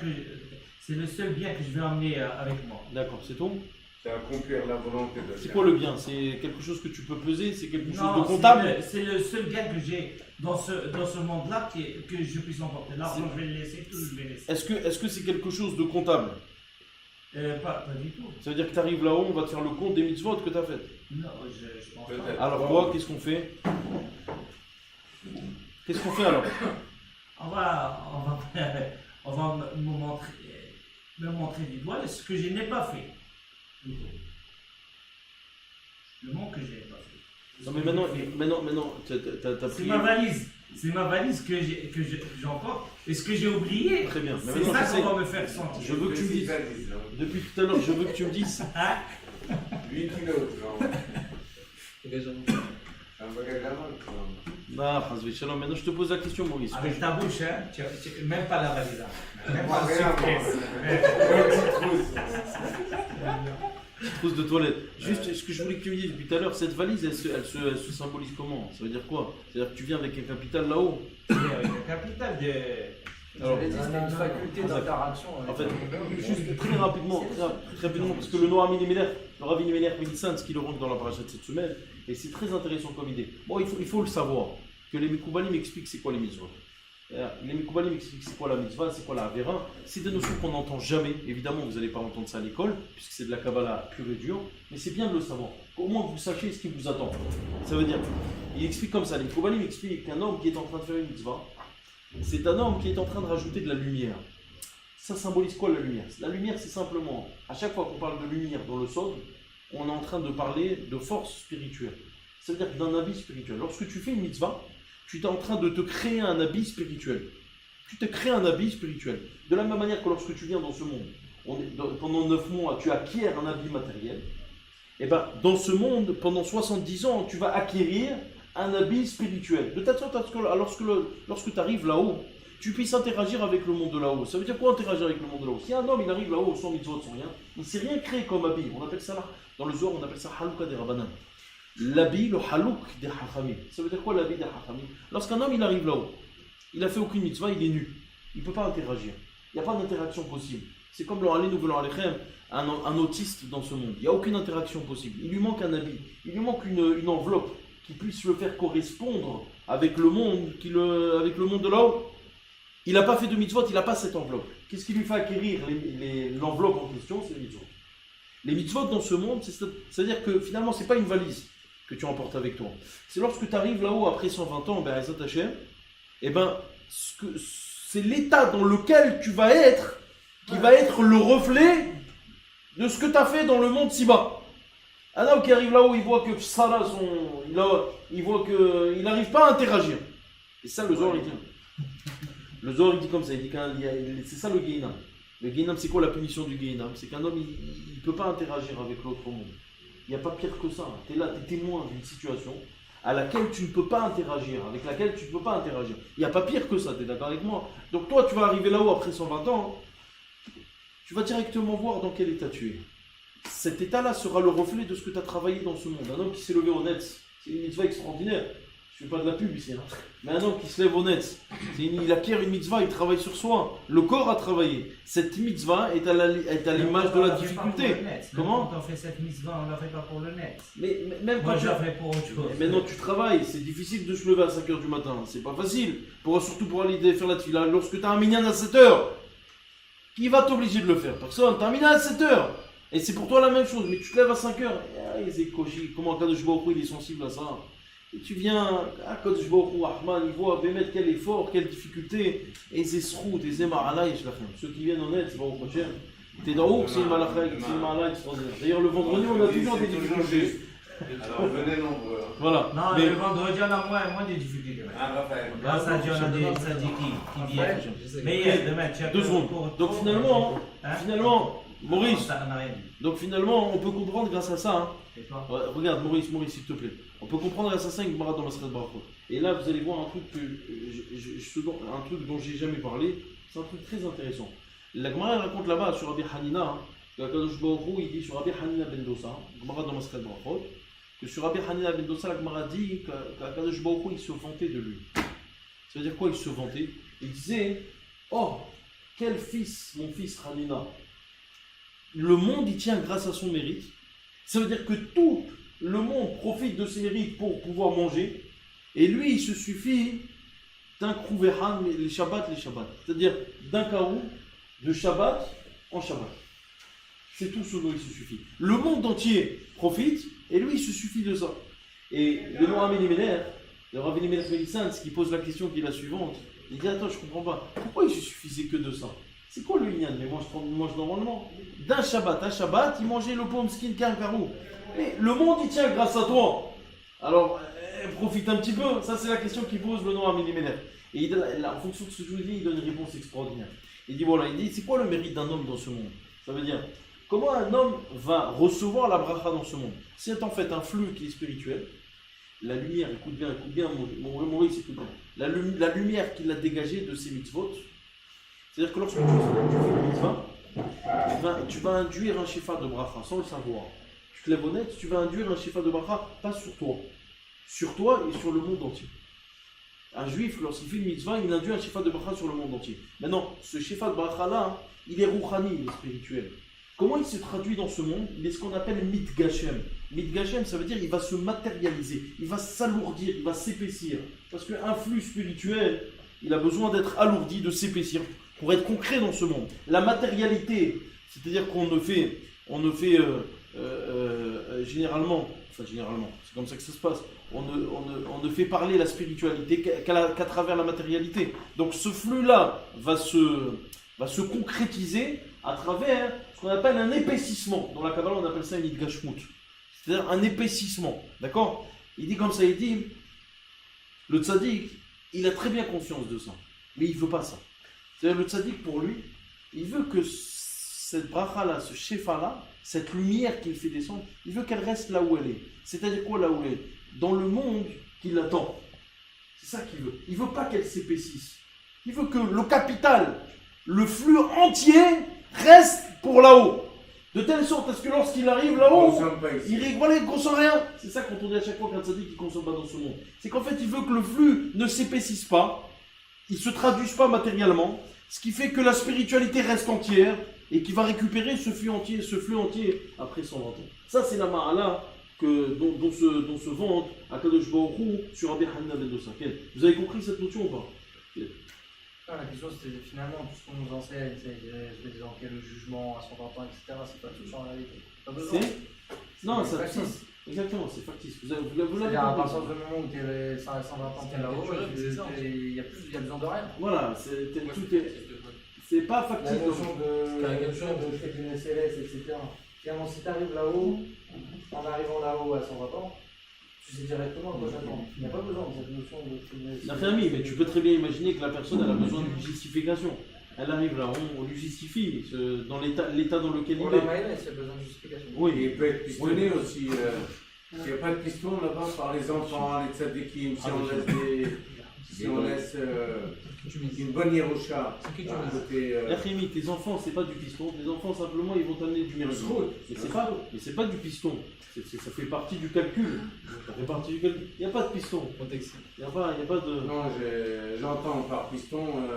C: c'est le seul bien que je vais emmener avec moi.
A: D'accord, c'est tout?
D: C'est accomplir la volonté de Dieu.
A: C'est quoi le bien? C'est quelque chose que tu peux peser? C'est quelque chose de comptable?
C: C'est le seul bien que j'ai dans ce monde-là que je puisse emporter. L'argent, je vais le laisser, tout je vais laisser.
A: Est-ce que c'est quelque chose de comptable?
C: Pas du tout.
A: Ça veut dire que tu arrives là-haut, on va te faire le compte des mitzvot que tu as faites.
C: Non, je pense
D: Peut-être.
C: pas.
A: Alors quoi? Qu'est-ce qu'on fait? Qu'est-ce qu'on fait alors?
C: On va me montrer du doigt ce que je n'ai pas fait. Plutôt. Le monde que je n'ai pas fait.
A: Non mais maintenant, t'as
C: C'est
A: pris...
C: ma valise. C'est ma valise que j'emporte. Et ce que j'ai oublié,
A: Très bien. Mais
C: c'est
A: maintenant,
C: ça
A: j'essaie-
C: qu'on va me faire sentir.
A: Je veux que tu me dises...
D: Valise, hein.
A: Depuis tout à l'heure, je veux que tu me dises...
D: 8 kilos, genre. Un bagage d'avant,
A: Non, Chazvé Shalom. Maintenant, je te pose la question, Maurice.
C: Avec ta bouche, hein, même pas la valise. Même
D: Moi,
C: pas
D: rien,
C: la
D: moi.
C: surprise.
A: Petite trousse de toilette. Juste, ce que je voulais que tu me dises depuis tout à l'heure, cette valise, elle se symbolise comment? Ça veut dire quoi? C'est-à-dire que tu viens avec un capital là-haut?
C: C'est le capital de.
A: Alors,
E: J'avais dit c'était une faculté d'interaction.
A: en fait, juste très rapidement, parce que le Noam Elimelech, le Rav Elimelech Médicin, ce qui le rentre dans la paracha de cette semaine, et c'est très intéressant comme idée. Bon, il faut le savoir, que les Mekoubalim expliquent c'est quoi les mitzvot. Les Mekoubalim expliquent c'est quoi la mitzvah, c'est quoi la Avera. C'est des notions qu'on n'entend jamais. Évidemment, vous n'allez pas entendre ça à l'école, puisque c'est de la Kabbalah pure et dure, mais c'est bien de le savoir. Au moins, vous sachiez ce qui vous attend. Ça veut dire, il explique comme ça, les Mekoubalim expliquent qu'un homme qui est en train de faire une mitzvah, c'est un homme qui est en train de rajouter de la lumière. Ça symbolise quoi la lumière? La lumière, c'est simplement, à chaque fois qu'on parle de lumière dans le Sod, on est en train de parler de force spirituelle. Ça veut dire d'un habit spirituel. Lorsque tu fais une mitzvah, tu es en train de te créer un habit spirituel. Tu te crées un habit spirituel. De la même manière que lorsque tu viens dans ce monde, pendant 9 mois, tu acquiers un habit matériel. Et bien, dans ce monde, pendant 70 ans, tu vas acquérir un habit spirituel. De telle sorte à ce que lorsque tu arrives là-haut, tu puisses interagir avec le monde de là-haut. Ça veut dire quoi interagir avec le monde de là-haut? Si un homme il arrive là-haut sans mitzvot, sans rien, il ne s'est rien créé comme habit. On appelle ça là, dans le Zohar, on appelle ça halouka des rabbanan. L'habit, le halouk des hachamim. Ça veut dire quoi l'habit des hachamim? Lorsqu'un homme il arrive là-haut, il a fait aucune mitzvah, il est nu. Il ne peut pas interagir. Il n'y a pas d'interaction possible. C'est comme le Ali Nouvel Alechem, un autiste dans ce monde. Il n'y a aucune interaction possible. Il lui manque un habit. Il lui manque une enveloppe qui puisse le faire correspondre avec le monde, avec le monde de là-haut. Il n'a pas fait de mitzvot, il n'a pas cette enveloppe. Qu'est-ce qui lui fait acquérir l'enveloppe en question? C'est les mitzvot. Les mitzvot dans ce monde, c'est-à-dire que finalement, ce n'est pas une valise que tu emportes avec toi. C'est lorsque tu arrives là-haut après 120 ans, ben, c'est l'état dans lequel tu vas être qui va être le reflet de ce que tu as fait dans le monde si bas. Un homme qui arrive là-haut, il voit que Sarah, il voit qu'il n'arrive pas à interagir. Et ça, le Zohar, il dit. Le Zohar, il dit comme ça, il dit c'est ça le Gehinam. Le Gehinam, c'est quoi la punition du Gehinam? C'est qu'un homme, il ne peut pas interagir avec l'autre monde. Il n'y a pas pire que ça. Tu es là, tu es témoin d'une situation à laquelle tu ne peux pas interagir, avec laquelle tu ne peux pas interagir. Il n'y a pas pire que ça, tu es d'accord avec moi? Donc toi, tu vas arriver là-haut après 120 ans, tu vas directement voir dans quel état tu es. Cet état-là sera le reflet de ce que tu as travaillé dans ce monde. Un homme qui s'est levé au net, c'est une mitzvah extraordinaire. Je ne fais pas de la pub ici. Hein. Mais un homme qui se lève au net, il acquiert une mitzvah, il travaille sur soi. Le corps a travaillé. Cette mitzvah est à l'image de la difficulté. Comment?
C: Quand on fait cette mitzvah, on ne la fait pas pour le net.
A: Mais même
C: Moi,
A: quand
C: je la fais pour autre chose.
A: mais maintenant tu travailles, c'est difficile de se lever à 5h du matin. C'est pas facile. Surtout pour aller faire la tefila. Lorsque tu as un minyan à 7h, qui va t'obliger de le faire? Personne. Tu as un minyan à 7h. Et c'est pour toi la même chose, mais tu te lèves à 5h, comment Kadosh Baruch Hu, il est sensible à ça. Et tu viens, Kadosh Baruch Hu, Ahman, il voit Bémet quel effort, quelle difficulté, et c'est Srout, et c'est Ma'ala, et ceux qui viennent en aide, c'est Baruch Hashem. T'es dans haut, c'est une Ma'ala extraordinaire. D'ailleurs, le vendredi, on a toujours des difficultés.
D: Alors, venez nombreux. Hein.
A: Voilà.
C: Non,
A: Mais-
C: le vendredi, on a moins de difficultés.
D: Ah, Raphaël.
C: Grâce à Dieu, on a des sadikim qui viennent. Mais hier, demain, tu as
A: 2 secondes. Donc finalement, Maurice,
C: Ça n'a rien dit.
A: donc finalement, on peut comprendre grâce à ça, hein.
C: Et toi?
A: Ouais, regarde Maurice, s'il te plaît. On peut comprendre grâce à ça une Gemara dans Masechet Brachot. Et là, vous allez voir un truc un truc dont j'ai jamais parlé. C'est un truc très intéressant. La Gemara raconte là-bas sur Rabbi Hanina, hein, que Kadosh Baruch Hu, il dit sur Rabbi Hanina ben Dosa, Gemara dans Masechet Brachot, que sur Rabbi Hanina ben Dosa, la Gemara dit que Kadosh Baruch Hu, il se vantait de lui. Ça veut dire quoi, il se vantait? Il disait, oh, quel fils, mon fils Hanina. Le monde y tient grâce à son mérite. Ça veut dire que tout le monde profite de ses mérites pour pouvoir manger. Et lui, il se suffit d'un krouvéhan, les Shabbats. C'est-à-dire d'un carreau de Shabbat en Shabbat. C'est tout ce dont il se suffit. Le monde entier profite, et lui, il se suffit de ça. Et le Noam Elimelech, le Rav Elimelech Melissan, qui pose la question qui est la suivante, il dit attends, je comprends pas, pourquoi il se suffisait que de ça? C'est quoi le Inyan? Mais il mange normalement. D'un Shabbat à Shabbat, il mangeait le pauvre skin qu'un carreau. Mais le monde il tient grâce à toi. Alors, profite un petit peu. Ça, c'est la question qu'il pose le Noam Elimelech. Et en fonction de ce que je vous dis, il donne une réponse extraordinaire. Il dit voilà, il dit c'est quoi le mérite d'un homme dans ce monde? Ça veut dire, comment un homme va recevoir la bracha dans ce monde? C'est en fait un flux qui est spirituel. La lumière, écoute bien, mon Maurice, écoute bien. La lumière qu'il a dégagée de ses mitzvot. C'est-à-dire que lorsque tu fais une mitzvah, tu vas induire un shefa de bracha sans le savoir. Tu te lèves honnête, tu vas induire un shefa de bracha pas sur toi et sur le monde entier. Un juif, lorsqu'il fait une mitzvah, il induit un shefa de bracha sur le monde entier. Maintenant, ce shefa de bracha là, il est rouhani, il est spirituel. Comment il se traduit dans ce monde? Il est ce qu'on appelle mitgashem. Mitgashem, ça veut dire il va se matérialiser, il va s'alourdir, il va s'épaissir. Parce qu'un flux spirituel, il a besoin d'être alourdi, de s'épaissir, pour être concret dans ce monde. La matérialité, c'est-à-dire qu'on ne fait généralement, c'est comme ça que ça se passe, on ne fait parler la spiritualité qu'à travers la matérialité. Donc ce flux-là va se concrétiser à travers ce qu'on appelle un épaississement. Dans la Kabbalah, on appelle ça une idgashmut. C'est-à-dire un épaississement. D'accord? Il dit comme ça, il dit, le tzaddik, il a très bien conscience de ça. Mais il ne veut pas ça. C'est-à-dire le tzaddik, pour lui, il veut que cette bracha-là, ce shefa-là, cette lumière qu'il fait descendre, il veut qu'elle reste là où elle est. C'est-à-dire quoi là où elle est? Dans le monde qui l'attend. C'est ça qu'il veut. Il ne veut pas qu'elle s'épaississe. Il veut que le capital, le flux entier, reste pour là-haut. De telle sorte à ce que lorsqu'il arrive là-haut, il consomme rien. C'est ça qu'on dit à chaque fois qu'un tzaddik qui ne consomme pas dans ce monde. C'est qu'en fait, il veut que le flux ne s'épaississe pas, il ne se traduise pas matériellement, ce qui fait que la spiritualité reste entière et qui va récupérer ce flux entier après 120 ans. Ça, c'est la ma'ala dont se vante Akadosh Baruch Hu sur Rabbi Hanina ben Dosa. Vous avez compris cette notion ou pas?
E: La question c'était finalement tout ce qu'on nous enseigne, c'est dans quel jugement à 120 ans, etc. C'est pas tout ça en réalité. Pas besoin.
A: Non,
E: c'est
A: ça,
E: factice.
A: exactement, c'est factice. Vous l'avez
E: C'est-à-dire à
A: compris.
E: partir du moment où tu es 120 ans, tu es là-haut, il y a besoin de rien.
A: Voilà, c'est pas
E: La
A: factice.
E: notion de tribune céleste, etc. Finalement, si tu arrives là-haut, en arrivant là-haut à 120 ans, tu sais directement quoi t'attends. Il n'y a pas besoin de cette notion de tribune céleste.
A: Mais tu peux très bien imaginer que la personne elle a besoin d'une justification. Elle arrive là, on lui justifie dans l'état dans lequel
E: Pour
A: il
E: la
A: est.
E: mayonnaise, il y a besoin de justification.
A: Oui,
D: Il peut être pistonné aussi. Il n'y a pas de piston là-bas par les enfants, les tzadikim, si on laisse une bonne Yerusha à côté.
A: Yachimi, tes enfants, c'est pas du piston. Tes enfants, simplement, ils vont t'amener du mérite. Mais c'est pas du piston. Ça fait partie du calcul. Il n'y a pas de piston. Il n'y a pas de.
D: Non, j'entends par piston,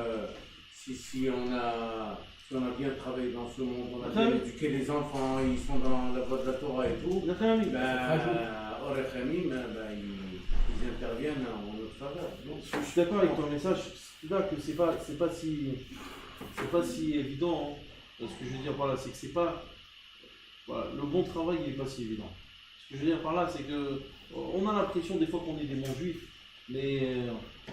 D: si on a bien travaillé dans ce monde, on a bien éduqué les enfants, ils sont dans la voie de la Torah et tout,
A: Yachimi,
D: ils interviennent en notre faveur.
A: je suis d'accord avec ton message. C'est là que c'est pas si évident. Hein. Ce que je veux dire par là, c'est que c'est pas. Voilà, le bon travail, il n'est pas si évident. Ce que je veux dire par là, c'est que on a l'impression des fois qu'on est des bons juifs, mais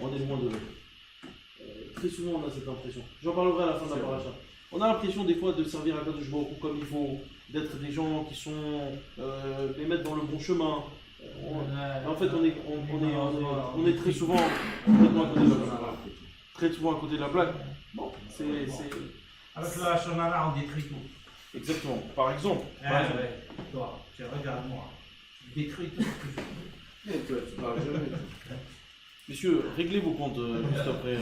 A: on est loin de l'être. Très souvent, on a cette impression. J'en parlerai à la fin de la paracha. On a l'impression des fois de servir à Kadosh Baruch Hu comme il faut, d'être des gens qui sont les mettre dans le bon chemin. En fait, on est très souvent complètement à côté de la blague. Très souvent à côté de la blague. Bon, c'est.
C: Avec la Shonara, on détruit tout.
A: Exactement. Par exemple.
C: Toi, regarde-moi. Je détruis tout ce que je veux.
D: Et toi, tu parles jamais.
A: Messieurs, réglez vos comptes juste après.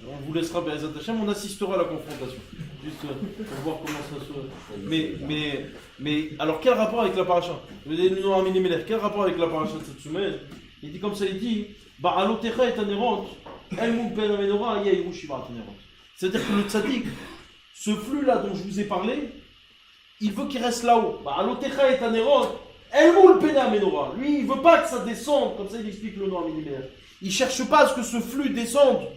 A: On vous laissera Be'ezat Hashem, on assistera à la confrontation. Juste pour voir comment ça se. Mais alors quel rapport avec la paracha? Quel rapport avec la paracha de cette semaine? Il dit comme ça, il dit Ba'alotecha et anerot, el moupen amenora, yaïrou shiva anerot. C'est-à-dire que le tzaddik, ce flux-là dont je vous ai parlé, il veut qu'il reste là-haut. Ba'alotecha et anerot, el moupen amenora. Lui, il veut pas que ça descende, comme ça il explique le nom à Minimère. Il ne cherche pas à ce que ce flux descende.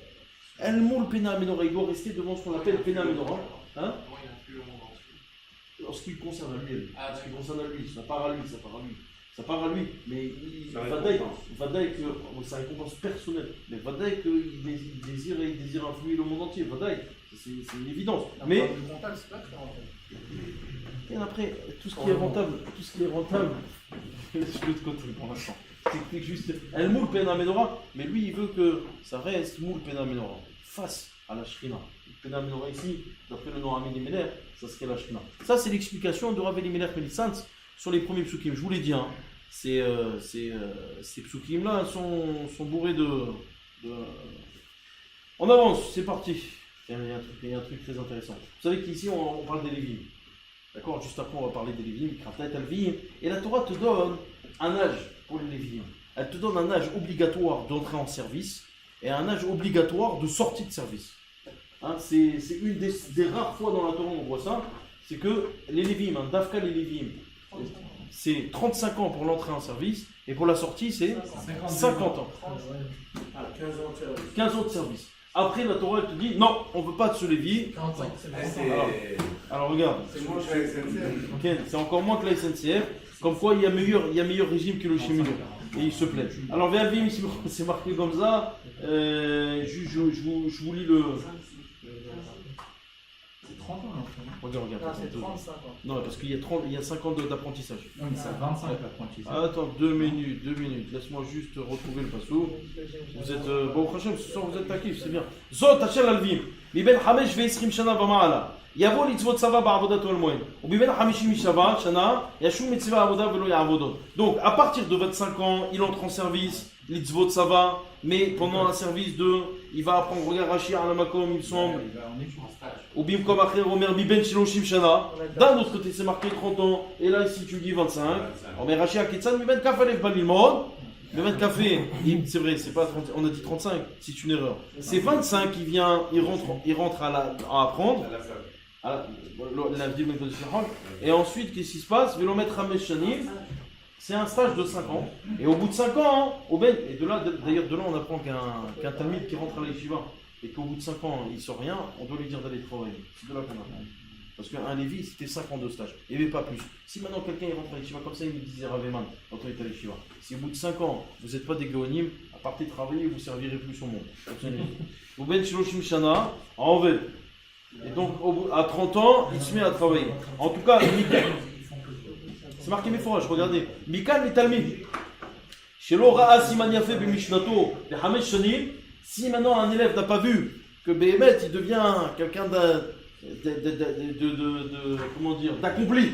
A: El Moul Pena Menora, il doit rester devant ce qu'on appelle Pena Menora. Hein? en ce qui le concerne à lui,
B: Ah,
A: en ce qui concerne à lui, ça part à lui, ça part à lui. Ça part à lui, mais il
D: Ça
A: Vadaï que sa récompense personnelle, mais Vadaï qu'il désire influer le monde entier, Vadaï, c'est une évidence. Mais
E: Le comptable, c'est pas très rentable.
A: et après, tout ce qui est rentable, je vais de côté pour l'instant. C'est juste El Moul Pena Menora, mais lui il veut que ça reste Moul Pena Menora, face à la Shrina. Pena Menora ici, d'après le nom Amin Elimelech, ça serait la Shrina. Ça c'est l'explication de Rav Elimelech Melissantz sur les premiers psukim. Je vous l'ai dit, hein, ces psukim là sont bourrés de. On avance, c'est parti. Il y a un truc très intéressant. Vous savez qu'ici on parle des Lévim. D'accord, juste après on va parler des Lévim, Krafta et Alvim. Et la Torah te donne un âge pour les Lévim. Elle te donne un âge obligatoire d'entrée en service et un âge obligatoire de sortie de service. Hein, c'est une des rares fois dans la Torah où on voit ça, c'est que les Lévim, Dafka les Lévim, c'est 35 ans pour l'entrée en service et pour la sortie c'est 50 ans.
D: 15 ans de service.
A: 15 ans de service. Après la Torah elle te dit non, on ne veut pas de ce Lévi.
E: 45, c'est
A: Alors regarde.
D: C'est moins que la SNCF.
A: Ok, c'est encore moins que la SNCF. Comme quoi il y a meilleur régime que le cheminot. Et il se plaît. Alors Véalvim ici c'est marqué comme ça. Je vous lis le.
C: C'est 30 ans l'entraînement.
A: Regarde.
E: Non, c'est 35 ans.
A: Non, parce qu'il y a 5 ans d'apprentissage.
C: Non, mais c'est 25 l'apprentissage.
A: Attends, 2 minutes. Laisse-moi juste retrouver le passo. Vous êtes. Bon, Hachem, ce soir vous êtes actifs, c'est bien. Zot, Hachel Alvim. Miben Hamesh Veisrim Shana Vama'ala. יבוא לצוות צבא בעבודתו אל מועד, ובין 50 שנה ישוב מצווה עבודה ולא יעבודו. Donc, à partir de 25 ans, il entre en service, l'itzvot tsava, mais pendant un service il va apprendre, regarde Rashi à la Makom, il me semble, ou bimkom acher omer miben shiloshim shana. D'un autre côté, c'est marqué 30 ans, et là, ici, tu dis 25. Omer Rashi à Ketsan, miben kafalef balilmod. Le 20 café, c'est vrai, c'est pas 30, on a dit 35, c'est une erreur. C'est 25 qui vient, il rentre à apprendre. Et ensuite, qu'est-ce qui se passe? Ils vont mettre à Meshanim. C'est un stage de 5 ans. Et au bout de 5 ans, et de là, d'ailleurs, de là, on apprend qu'un Talmid qui rentre à la Yeshiva et qu'au bout de 5 ans, il ne sort rien, on doit lui dire d'aller travailler. C'est de là qu'on apprend. Parce qu'un Lévi, c'était 5 ans de stage. Il n'y avait pas plus. Si maintenant quelqu'un rentre à la Yeshiva comme ça, il me disait Raveman, quand on est à la Yeshiva. Si au bout de 5 ans, vous n'êtes pas des Gaonim, à partir de travailler, vous ne servirez plus au monde. Vous ben Shiloshim Shana, en Vel. Et donc, à 30 ans, il se met à travailler. En tout cas, c'est marqué mes forages, regardez. Mikan et Talmid. Chez Laura Siman Yafé Bimishnato, les Hamesh Shanim, si maintenant un élève n'a pas vu que Béhémet, il devient quelqu'un comment dire, d'accompli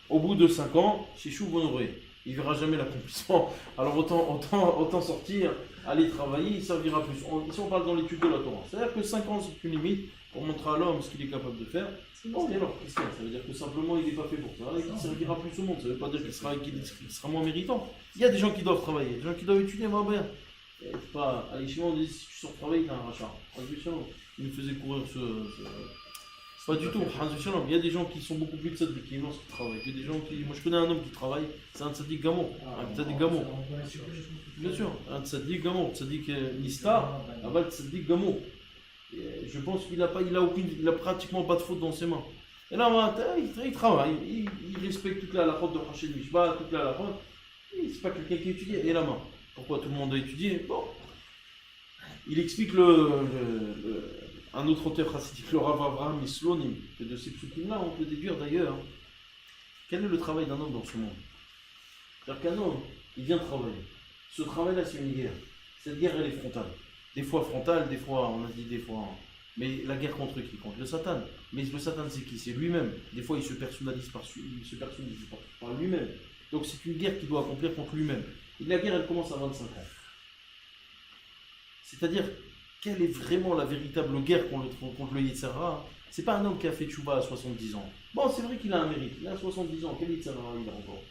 A: au bout de 5 ans, chez Chou Bonoré, il ne verra jamais l'accomplissement. Alors autant sortir, aller travailler, il servira plus. Ici on parle dans l'étude de la Torah. C'est-à-dire que 5 ans c'est une limite pour montrer à l'homme ce qu'il est capable de faire. Bon, et alors, qu'est-ce qu'il y a? Ça veut dire que simplement il n'est pas fait pour ça et qu'il servira plus au monde. Ça ne veut pas dire qu'il sera moins méritant. Il y a des gens qui doivent travailler, des gens qui doivent étudier, mais bien. Pas, à l'Ishima, on dit si tu sors travailler, t'as un rachat. Il me faisait courir pas du tout. Il y a des gens qui sont beaucoup plus tzaddik qui travaillent. Il y a des gens qui. Moi je connais un homme qui travaille, c'est un tzaddik gamour. Un tzaddik gamour. Bien sûr, un tzaddik gamour. Tzaddik nistar, un tzaddik gamour. Je pense qu'il a pratiquement pas de faute dans ses mains. Et là, il travaille, il respecte toute la halachot de Hachem Mishba, toute la halachot. C'est pas quelqu'un qui étudie. Et la main. Pourquoi tout le monde a étudié? Bon. Il explique un autre auteur chassidique, le Rav Avraham Mislonim, que de ces psukim-là, on peut déduire d'ailleurs quel est le travail d'un homme dans ce monde. C'est-à-dire qu'un homme, il vient travailler. Ce travail-là, c'est une guerre. Cette guerre, elle est frontale. Des fois frontale, des fois, on a dit des fois. Mais la guerre contre qui? Contre le Satan. Mais le Satan, c'est qui? C'est lui-même. Des fois, il se personnalise par lui-même. Donc, c'est une guerre qu'il doit accomplir contre lui-même. Et la guerre, elle commence à 25 ans. C'est-à-dire, quelle est vraiment la véritable guerre contre le Yetzirah? C'est pas un homme qui a fait tchouba à 70 ans. Bon, c'est vrai qu'il a un mérite. Il a 70 ans. Quel Yetzirah il a encore?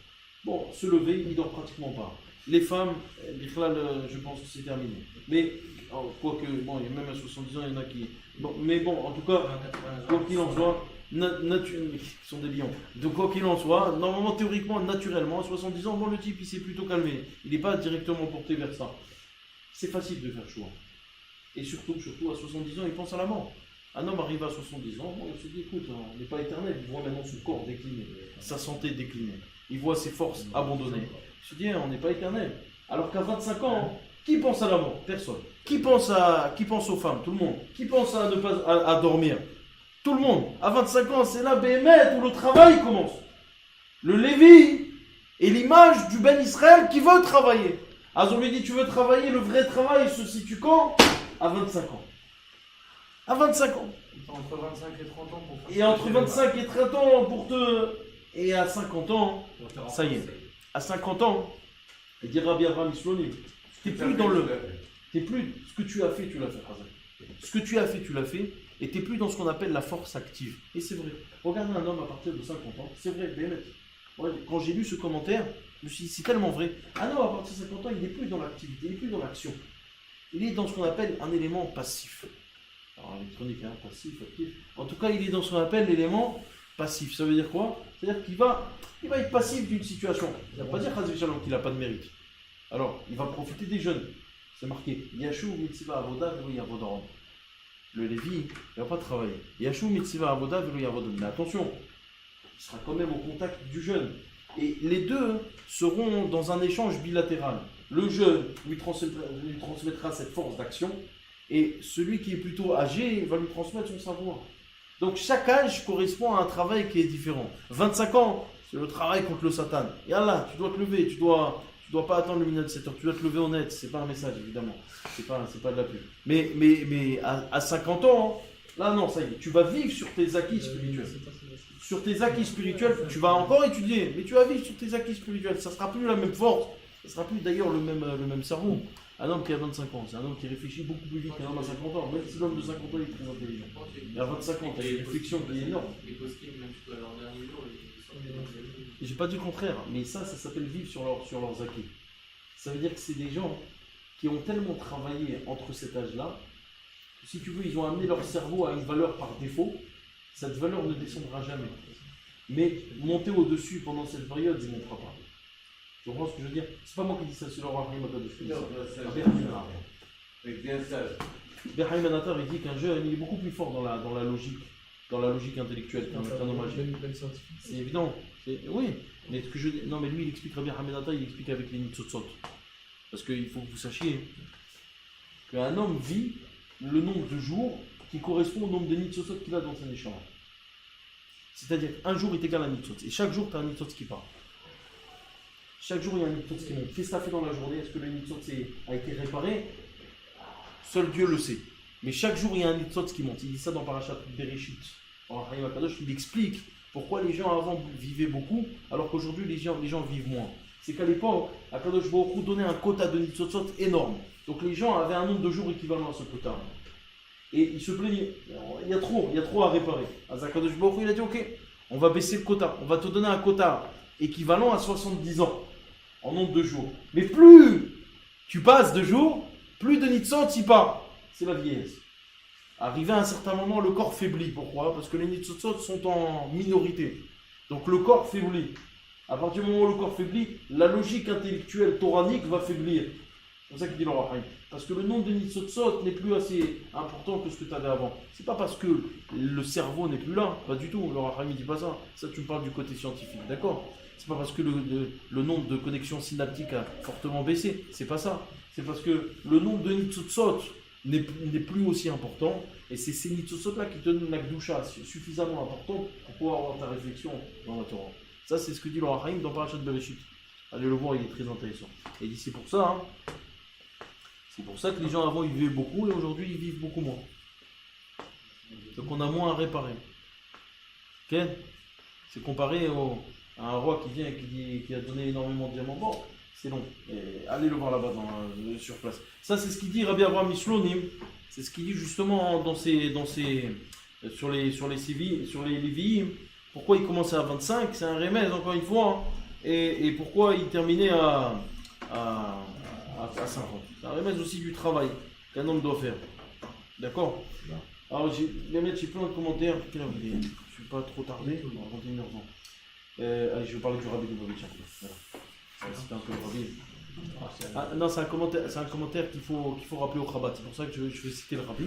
A: Bon, se lever, il dort pratiquement pas. Les femmes, je pense que c'est terminé. Mais, quoique, bon, il y a même à 70 ans, il y en a qui. Bon, mais bon, en tout cas, quoi qu'il en soit, ils sont des lions. Donc, quoi qu'il en soit, normalement, théoriquement, naturellement, à 70 ans, bon, le type, il s'est plutôt calmé. Il n'est pas directement porté vers ça. C'est facile de faire choix. Et surtout, à 70 ans, il pense à la mort. Un homme arrive à 70 ans, bon, il se dit, écoute, on n'est pas éternel, il voit maintenant son corps décliner, sa santé décliner, il voit ses forces abandonner. Il se dit, on n'est pas éternel. Alors qu'à 25 ans, qui pense à la mort? Personne. Qui pense aux femmes? Tout le monde. Qui pense à ne pas à dormir? Tout le monde. À 25 ans, c'est là, Béhémet, où le travail commence. Le Lévi est l'image du Ben Israël qui veut travailler. Alors on lui dit, tu veux travailler, le vrai travail se situe quand? À 25 ans. À 25 ans.
E: Entre 25 et 30 ans pour faire
A: Et entre 25 et 30 ans pour te... Et à 50 ans, ça y est. À 50 ans, il dit Rabbi Avraham Islonim, t'es plus dans le... T'es plus... Ce que tu as fait, tu l'as fait, Hazak. Ce que tu as fait, tu l'as fait. Et t'es plus dans ce qu'on appelle la force active. Et c'est vrai. Regardez un homme à partir de 50 ans. C'est vrai, Béhémet. Quand j'ai lu ce commentaire, je me suis dit, c'est tellement vrai. Un homme à partir de 50 ans, il n'est plus dans l'activité, il n'est plus dans l'action. Il est dans ce qu'on appelle un élément passif. Alors, électronique, hein, passif, actif. En tout cas, il est dans ce qu'on appelle l'élément passif. Ça veut dire quoi? C'est-à-dire qu'il va être passif d'une situation. Ça ne veut pas dire qu'il n'a pas de mérite. Alors, il va profiter des jeunes. C'est marqué. Yashu mitzvah avoda velo yavodaron. Le Lévi, il ne va pas travailler. Yashu mitzvah avoda velo yavodaron. Mais attention, il sera quand même au contact du jeune. Et les deux seront dans un échange bilatéral. Le jeune lui transmettra cette force d'action. Et celui qui est plutôt âgé va lui transmettre son savoir. Donc chaque âge correspond à un travail qui est différent. 25 ans, c'est le travail contre le Satan. Et là, tu dois te lever, tu dois pas attendre le minute de 7 heures, tu dois te lever honnête, c'est pas un message évidemment, c'est pas de la pub. Mais à 50 ans, là non, ça y est, tu vas vivre sur tes acquis spirituels. Sur tes acquis spirituels, tu vas encore étudier, mais tu vas vivre sur tes acquis spirituels. Ça sera plus la même force, ça sera plus d'ailleurs le même cerveau. Un homme qui a 25 ans, c'est un homme qui réfléchit beaucoup plus vite qu'un homme à 50 ans. Même si l'homme de 50 ans est très intelligent. Et à 25 ans, tu as une réflexion qui est énorme.
B: Les poskim, même sur leur dernier jour,
A: J'ai pas dit le contraire, mais ça s'appelle vivre sur leurs acquis. Ça veut dire que c'est des gens qui ont tellement travaillé entre cet âge-là, que si tu veux, ils ont amené leur cerveau à une valeur par défaut, cette valeur ne descendra jamais. Mais monter au-dessus pendant cette période, il ne montera pas. Tu comprends ce que je veux dire? C'est pas moi qui dis ça, c'est le Rahim Anatar. Il dit qu'un jeune, il est beaucoup plus fort dans la logique intellectuelle qu'un homme âgé. C'est évident. Oui, mais ce que je dis, non, mais lui, il explique Rabbi Hamedanata, il explique avec les nitzotzot. Parce qu'il faut que vous sachiez qu'un homme vit le nombre de jours qui correspond au nombre de nitzotzot qu'il a dans sa neshama. C'est-à-dire qu'un jour est égal à un nitzotz. Et chaque jour, tu as un nitzotz qui part. Chaque jour, il y a un nitzotz qui monte. Qu'est-ce que tu as fait dans la journée? Est-ce que le nitzotz a été réparé? Seul Dieu le sait. Mais chaque jour, il y a un nitzotz qui monte. Il dit ça dans Parashat Bereshit. Alors, Chaim Akadosh, il explique pourquoi les gens avant vivaient beaucoup, alors qu'aujourd'hui, les gens vivent moins. C'est qu'à l'époque, Akadosh Baruch Hu donnait un quota de nitzotzot énorme. Donc les gens avaient un nombre de jours équivalent à ce quota. Et ils se plaignaient. Il y a trop à réparer. Akadosh Baruch Hu, il a dit, ok, on va baisser le quota. On va te donner un quota équivalent à 70 ans. En nombre de jours. Mais plus tu passes de jours, plus de nitzot y part. C'est la vieillesse. Arrivé à un certain moment, le corps faiblit. Pourquoi? Parce que les nitzotzot sont en minorité. Donc le corps faiblit. À partir du moment où le corps faiblit, la logique intellectuelle toranique va faiblir. C'est pour ça qu'il dit le Rahim. Parce que le nombre de nitzotzot n'est plus assez important que ce que tu avais avant. C'est pas parce que le cerveau n'est plus là. Pas du tout. Le Rahim ne dit pas ça. Ça, tu me parles du côté scientifique. D'accord? C'est pas parce que le nombre de connexions synaptiques a fortement baissé, c'est pas ça. C'est parce que le nombre de nitzotzot n'est plus aussi important, et c'est ces nitzotzot-là qui te donnent la gdusha suffisamment importante pour pouvoir avoir ta réflexion dans la Torah. Ça, c'est ce que dit le Rahim dans Parashat Bereshit. Allez le voir, il est très intéressant. Et il dit, c'est pour ça, c'est pour ça que les gens avant ils vivaient beaucoup, et aujourd'hui ils vivent beaucoup moins. Donc on a moins à réparer. Ok? C'est comparé à un roi qui vient et qui a donné énormément de diamants. Bon, c'est long. Et allez le voir là-bas sur place. Ça, c'est ce qu'il dit Rabbi Avraham Islonim. C'est ce qu'il dit justement sur les Lévi'im. Pourquoi il commençait à 25? C'est un remède, encore une fois. Hein. Et pourquoi il terminait à 50? C'est un remède aussi du travail qu'un homme doit faire. D'accord? Alors, j'ai plein de commentaires. Je ne suis pas trop tardé. On va continuer avant. Je vais parler du Rabbi Lubavitch. Voilà. C'était un peu le Rabbi. Non, c'est un commentaire qu'il faut rappeler au Chabad. C'est pour ça que je vais citer le Rabbi.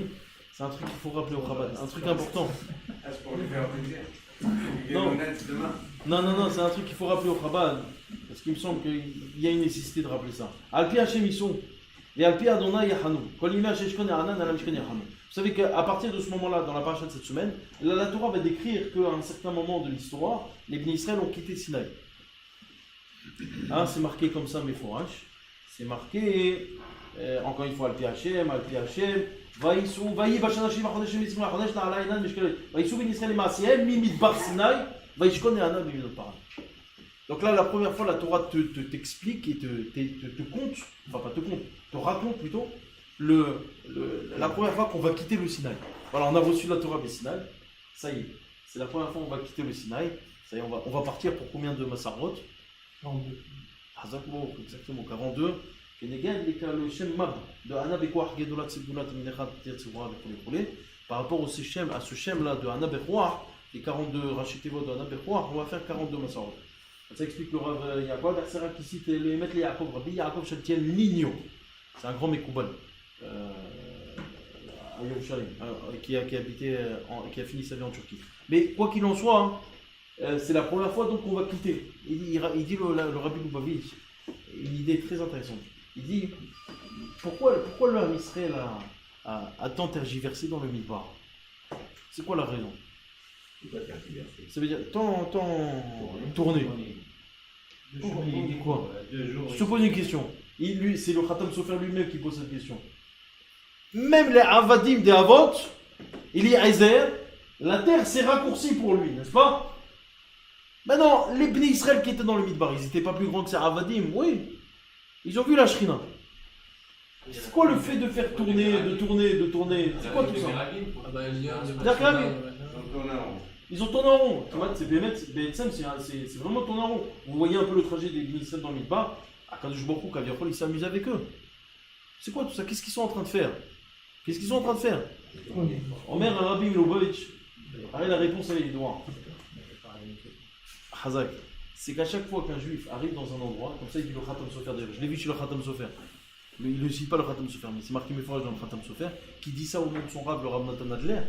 A: C'est un truc qu'il faut rappeler au Chabad, un truc important.
D: Ah, c'est pour lui faire plaisir. Il est
A: Non.
D: honnête demain.
A: Non, c'est un truc qu'il faut rappeler au Chabad. Parce qu'il me semble qu'il y a une nécessité de rappeler ça. Alpi Hashem Issou. Et Alpi Adonai Yahanu. Kolima Sheshkon Anan, Alam Shkon Yahanu. Vous savez qu'à partir de ce moment-là, dans la paracha de cette semaine, la Torah va décrire qu'à un certain moment de l'histoire, les Bnei Israël ont quitté Sinaï. Hein, c'est marqué comme ça, mes fourrages. C'est marqué, encore une fois, Alpi Hashem, Vaïsou, Vaï Bashana Shiva Chodeshim Yitzim Lachodesh Na'ala Inan Mishkele. Vaïsou Ben Israël Maasiyem, Mimid Bar Sinaï, Vaïshkon et Anan Mimid Paran. Donc là, la première fois, la Torah t'explique et te compte, enfin pas te compte, te raconte plutôt, la première fois qu'on va quitter le Sinaï. Voilà, on a reçu la Torah des Sinaï, ça y est, c'est la première fois qu'on va quitter le Sinaï, ça y est, on va partir pour combien de Massarot?
E: 42.
A: Exactement, 42. Keneged, le Shem Mab de Ana Bekwah Gedolat Sebulat Minechat Tirtzevra, par rapport à ce Shem là de Ana Bekwah, les 42 Rachitevot de Ana Bekwah, on va faire 42 Massarot. Ça explique le Rav Yaakov, Arsera qui cite les maîtres Yaakov, Rabbi Yaakov Shaltiel Nino. C'est un grand Mekoubal à Yerushalayim, qui a fini sa vie en Turquie. Mais quoi qu'il en soit, hein, c'est la première fois donc qu'on va quitter. Il dit le Rabbi Lubavitch une idée très intéressante. Il dit pourquoi le Ham Israël a tant tergiversé dans le Midbar? C'est quoi la raison? Ça veut dire tant tourner. Quoi? Je te pose une question. C'est le Khatam Sofer lui-même qui pose cette question. Même les Avadim des Avot, il y a Ezer, la terre s'est raccourcie pour lui, n'est-ce pas? Maintenant, les Bnei Israël qui étaient dans le Midbar, ils n'étaient pas plus grands que ces Avadim, oui. Ils ont vu la Shrina. C'est quoi le fait de faire tourner, de tourner? C'est quoi tout ça? Ils ont tourné en rond. C'est vraiment tourné en rond. Vous voyez un peu le trajet des Bnei Israël dans le Midbar. Akadosh Baruch Hu, Kaviachol, il s'amuse avec eux. C'est quoi tout ça? Qu'est-ce qu'ils sont en train de faire? Omer Rabbi Lubavitch. Allez, la réponse elle est droite. Hazak. C'est qu'à chaque fois qu'un juif arrive dans un endroit, comme ça il dit le Khatam Sofer d'ailleurs. Je l'ai vu chez le Khatam Sofer. Il ne cite pas le Khatam Sofer, mais c'est marqué mes forages dans le Khatam Sofer, qui dit ça au nom de son Rav, le Rav Natan Adler.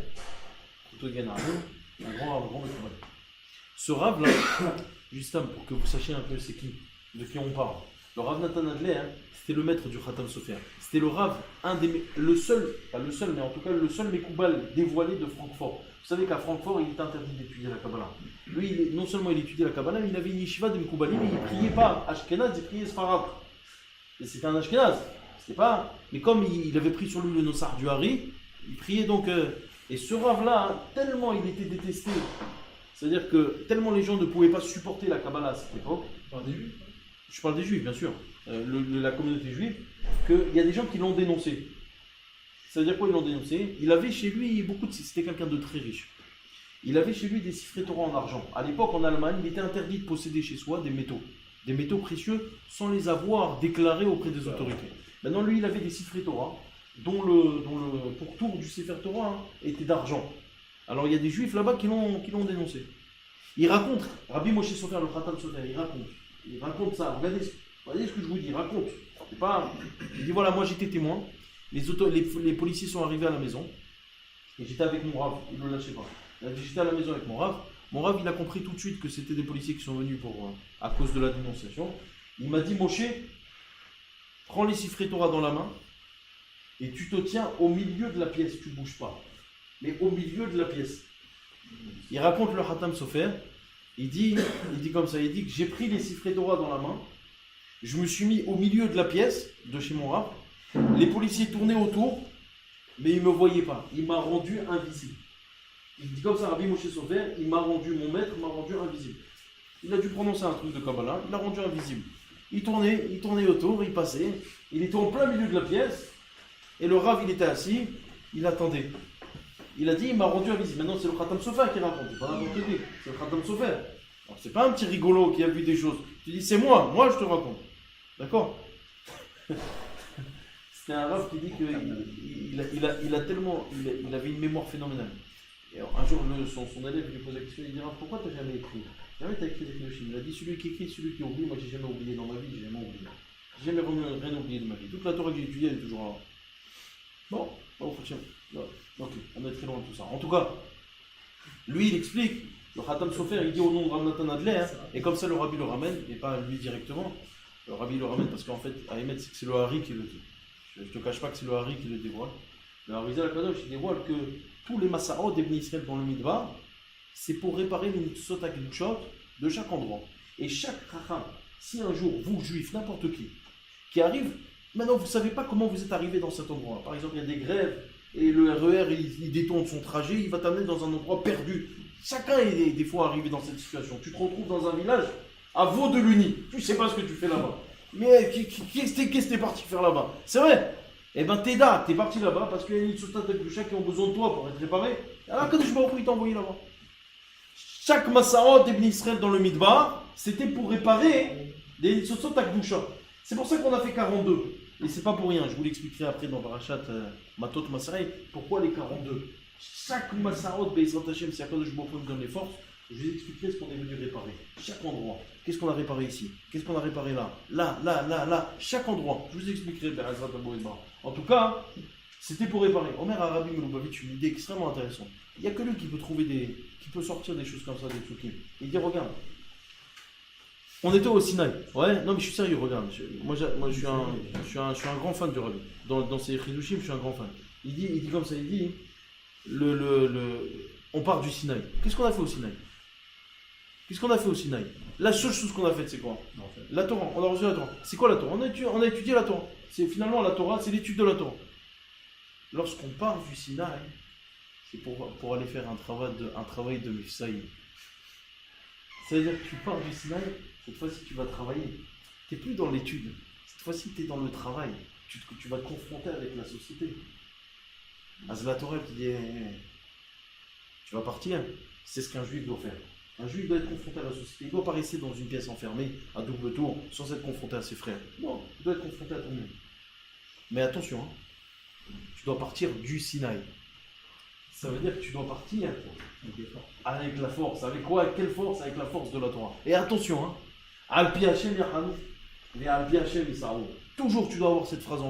A: Un grand. Ce Rav là, juste pour que vous sachiez un peu c'est qui, de qui on parle. Le Rav Natan Adler, hein, c'était le maître du Khatam Sofer. C'était le Rav, le seul, pas le seul, mais en tout cas le seul Mekoubal dévoilé de Francfort. Vous savez qu'à Francfort, il est interdit d'étudier la Kabbalah. Lui, non seulement il étudiait la Kabbalah, mais il avait une yeshiva de Mekoubalim, mais il ne priait pas Ashkenaz, il priait Sfarad. Et c'était un Ashkenaz. C'était pas... Mais comme il avait pris sur lui le Nossar du Hari, il priait donc... Et ce Rav-là, hein, tellement il était détesté, c'est-à-dire que tellement les gens ne pouvaient pas supporter la Kabbalah à cette époque. Je parle des Juifs, bien sûr, la communauté juive, qu'il y a des gens qui l'ont dénoncé. Ça veut dire quoi, ils l'ont dénoncé? Il avait chez lui c'était quelqu'un de très riche. Il avait chez lui des siffrés Torah en argent. À l'époque, en Allemagne, il était interdit de posséder chez soi des métaux précieux, sans les avoir déclarés auprès des autorités. Maintenant, lui, il avait des siffrés Torah, dont le pourtour du Sefer Torah était d'argent. Alors, il y a des juifs là-bas qui l'ont dénoncé. Il raconte, Rabbi Moshe Sofer, le Khatam Sofer, il raconte ça. Regardez ce que je vous dis, il raconte. Il dit voilà, moi j'étais témoin. Les policiers sont arrivés à la maison et j'étais avec mon Rav, il ne le lâchait pas. J'étais à la maison avec mon Rav. Mon Rav, il a compris tout de suite que c'était des policiers qui sont venus à cause de la dénonciation. Il m'a dit Moshe, prends les siffrés Torah dans la main et tu te tiens au milieu de la pièce, tu ne bouges pas, mais au milieu de la pièce. Il raconte le Khatam Sofer, il dit comme ça, il dit que j'ai pris les siffrés Torah dans la main, je me suis mis au milieu de la pièce de chez mon Rav. Les policiers tournaient autour, mais ils ne me voyaient pas. Il m'a rendu invisible. Il dit comme ça, Rabbi Moshe Sofer, mon maître m'a rendu invisible. Il a dû prononcer un truc de Kabbalah, il l'a rendu invisible. Il tournait autour, il passait, il était en plein milieu de la pièce, et le Rav, il était assis, il attendait. Il a dit, il m'a rendu invisible. Maintenant, c'est le Khatam Sofer qui raconte, c'est pas n'importe qui, c'est le Khatam Sofer. Alors, c'est pas un petit rigolo qui a vu des choses. Tu dis, c'est moi je te raconte. D'accord? C'est un Rav qui dit qu'il avait une mémoire phénoménale. Et alors, un jour, son élève lui pose la question, il dit Rav, pourquoi tu n'as jamais écrit? Jamais tu as écrit des Kedoshim. Il a dit celui qui écrit, celui qui oublie. Moi, j'ai jamais oublié dans ma vie, j'ai jamais oublié. J'ai jamais rien oublié de ma vie. Toute la Torah que j'ai étudiée, elle est toujours là. Bon, Oh, non, ok, on est très loin de tout ça. En tout cas, lui, il explique, le Khatam Sofer, il dit au nom de Ramnatan Adler, hein, et comme ça le Rabbi le ramène, et pas lui directement. Le Rabbi le ramène parce qu'en fait, à Emet, c'est le Hari qui le dit. Je ne te cache pas que c'est le Hari qui le dévoile. Le Harizal al-Kadosh, il dévoile que tous les Masarot d'Ibn Israël dans le Midbar, c'est pour réparer les Mitzvot HaKedushot de chaque endroit. Et chaque Chacham, si un jour, vous, juifs, n'importe qui arrive, maintenant vous ne savez pas comment vous êtes arrivé dans cet endroit. Par exemple, il y a des grèves, et le RER, il détourne son trajet, il va t'amener dans un endroit perdu. Chacun est des fois arrivé dans cette situation. Tu te retrouves dans un village à Vaux-de-Luni. Tu ne sais pas ce que tu fais là-bas. Mais qu'est-ce que t'es parti faire là-bas? C'est vrai. Eh ben t'es parti là-bas parce qu'il y a une société de Gdusha qui ont besoin de toi pour être réparé. Alors Kadosh Baruch Hu, il t'a envoyé là-bas. Chaque Masarot d'Ibn Israël dans le Midbar, c'était pour réparer des sociétés de Gdusha. C'est pour ça qu'on a fait 42. Et c'est pas pour rien. Je vous l'expliquerai après dans Parashat Matot Masarei. Pourquoi les 42? Chaque Masarot Be'ezrat Hashem, si Kadosh Baruch Hu nous donne les forces, je vous expliquerai ce qu'on est venu réparer. Chaque endroit. Qu'est-ce qu'on a réparé ici? Qu'est-ce qu'on a réparé là? Là. Chaque endroit. Je vous expliquerai. En tout cas, c'était pour réparer. Omer Arabi Meloubavitch, une idée extrêmement intéressante. Il n'y a que lui qui peut trouver qui peut sortir des choses comme ça, des psukim. Il dit, regarde. On était au Sinaï. Ouais, non mais je suis sérieux, regarde. Moi je suis un grand fan du Rabbi. Dans ses Chidushim, je suis un grand fan. Il dit comme ça, il dit, on part du Sinaï. Qu'est-ce qu'on a fait au Sinaï? La seule chose qu'on a faite, c'est quoi? La Torah. On a reçu la Torah. C'est quoi la Torah? On a étudié la Torah. C'est finalement la Torah, c'est l'étude de la Torah. Lorsqu'on part du Sinaï, c'est pour aller faire un travail de Mifsaï. C'est-à-dire que tu pars du Sinaï, cette fois-ci tu vas travailler. Tu n'es plus dans l'étude. Cette fois-ci tu es dans le travail. Tu vas te confronter avec la société. La Torah qui dit tu vas partir. C'est ce qu'un juif doit faire. Un juif doit être confronté à la société. Il ne doit pas rester dans une pièce enfermée, à double tour, sans être confronté à ses frères. Non, il doit être confronté à tout le monde. Mais attention, tu dois partir du Sinaï. Ça veut dire que tu dois partir avec la force. Avec quoi? Avec quelle force? Avec la force de la Torah. Et attention, Al-Pi Hashem Yahanu, et Al-Pi Hashem Yisraou. Toujours tu dois avoir cette phrase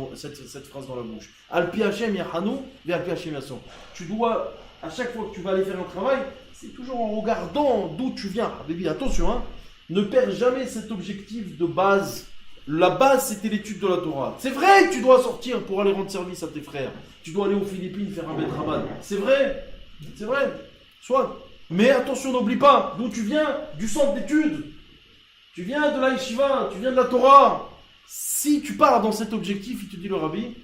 A: dans la bouche. Al-Pi Hashem Yahanu, et Al-Pi Hashem Yisraou. Tu dois, à chaque fois que tu vas aller faire un travail, c'est toujours en regardant d'où tu viens. Baby, attention, ne perds jamais cet objectif de base. La base, c'était l'étude de la Torah. C'est vrai que tu dois sortir pour aller rendre service à tes frères. Tu dois aller aux Philippines faire un Bet Rabbad. C'est vrai. Soit. Mais attention, n'oublie pas d'où tu viens, du centre d'études. Tu viens de la Yeshiva, tu viens de la Torah. Si tu pars dans cet objectif, il te dit le Rabbi,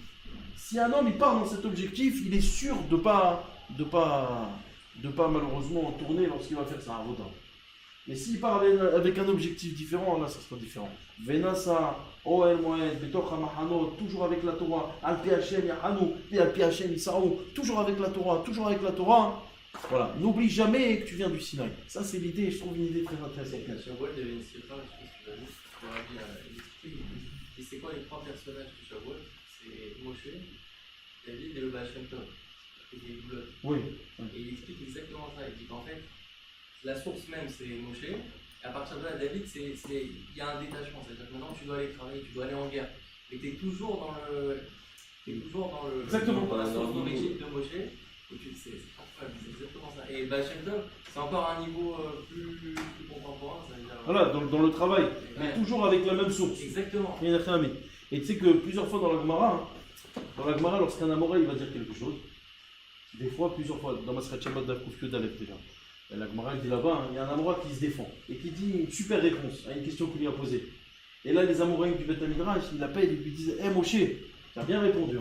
A: si un homme il part dans cet objectif, il est sûr de pas malheureusement tourner lorsqu'il va faire sa avoda. Mais s'il part avec un objectif différent, là ça sera différent. Venasa, Oel Moed, Betoch HaMachanot, toujours avec la Torah, Al-Pi Hashem Yahanu, Al-Pi Hashem Yisraou, toujours avec la Torah. Voilà, n'oublie jamais que tu viens du Sinaï. Ça c'est l'idée, je trouve une idée très intéressante.
B: Shavuot, il y avait une sirah, je sais pas si tu l'as vu, le Rabbi a expliqué. Et c'est quoi les trois personnages de Shavuot? C'est Moshe, David et le Baal Shem Tov.
A: Oui.
B: Et il explique exactement ça. Il dit qu'en fait, la source même c'est Moshe. Et à partir de là, David, il y a un détachement. C'est-à-dire que maintenant tu dois aller travailler, tu dois aller en guerre. Et tu es toujours dans le.
A: Exactement.
B: Dans la source d'origine de Moshe. Et c'est exactement ça. Et Baal Shem Tov, c'est encore un niveau plus contemporain.
A: Voilà, dans le travail. Mais toujours avec la même source.
B: Exactement.
A: Et tu sais que plusieurs fois dans la Gemara, lorsqu'un Amoré il va dire quelque chose, des fois, plusieurs fois, dans Masrat Shabbat d'Afkoufio d'Alef déjà. Et la Gemara dit là-bas, il y a un Amora qui se défend et qui dit une super réponse à une question qu'on lui a posée. Et là, les Amoraïm du Beth Midrash, ils l'appellent et lui disent Moshe, t'as bien répondu.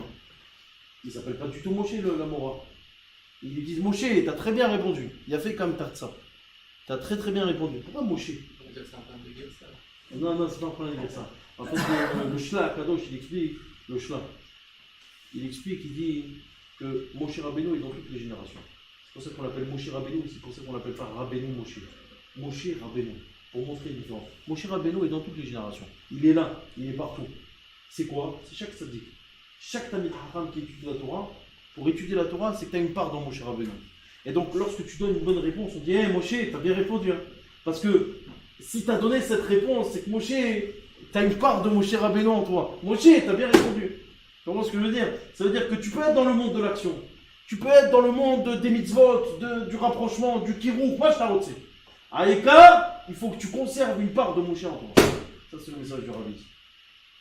A: Il ne s'appelle pas du tout Moshe, l'Amora. Ils lui disent Moshe, t'as très bien répondu. Il a fait comme Tartsa. T'as très très bien répondu. Pourquoi Moshe?
B: C'est un problème de guerre, ça.
A: Non, c'est pas un problème de guerre, ça. En fait, le Shla, Kadosh, il explique, il dit que Moshe Rabbeinu est dans toutes les générations. C'est pour ça qu'on l'appelle Moshe Rabbeinu, c'est pour ça qu'on l'appelle pas Rabbeinu Moshe. Moshe Rabbeinu, pour montrer une différence. Moshe Rabbeinu est dans toutes les générations. Il est là, il est partout. C'est quoi? C'est chaque tzaddik. Chaque Talmid Chacham qui étudie la Torah, pour étudier la Torah, c'est que tu as une part dans Moshe Rabbeinu. Et donc, lorsque tu donnes une bonne réponse, on dit hey, Moshe, tu as bien répondu. Parce que si tu as donné cette réponse, c'est que Moshe, tu as une part de Moshe Rabbeinu en toi. Moshe, tu as bien répondu. Tu comprends ce que je veux dire? Ça veut dire que tu peux être dans le monde de l'action. Tu peux être dans le monde des mitzvot, du rapprochement, du kirou. Moi, je t'arrête. À l'écart, il faut que tu conserves une part de Moshe en toi. Ça, c'est le message du Rabbi.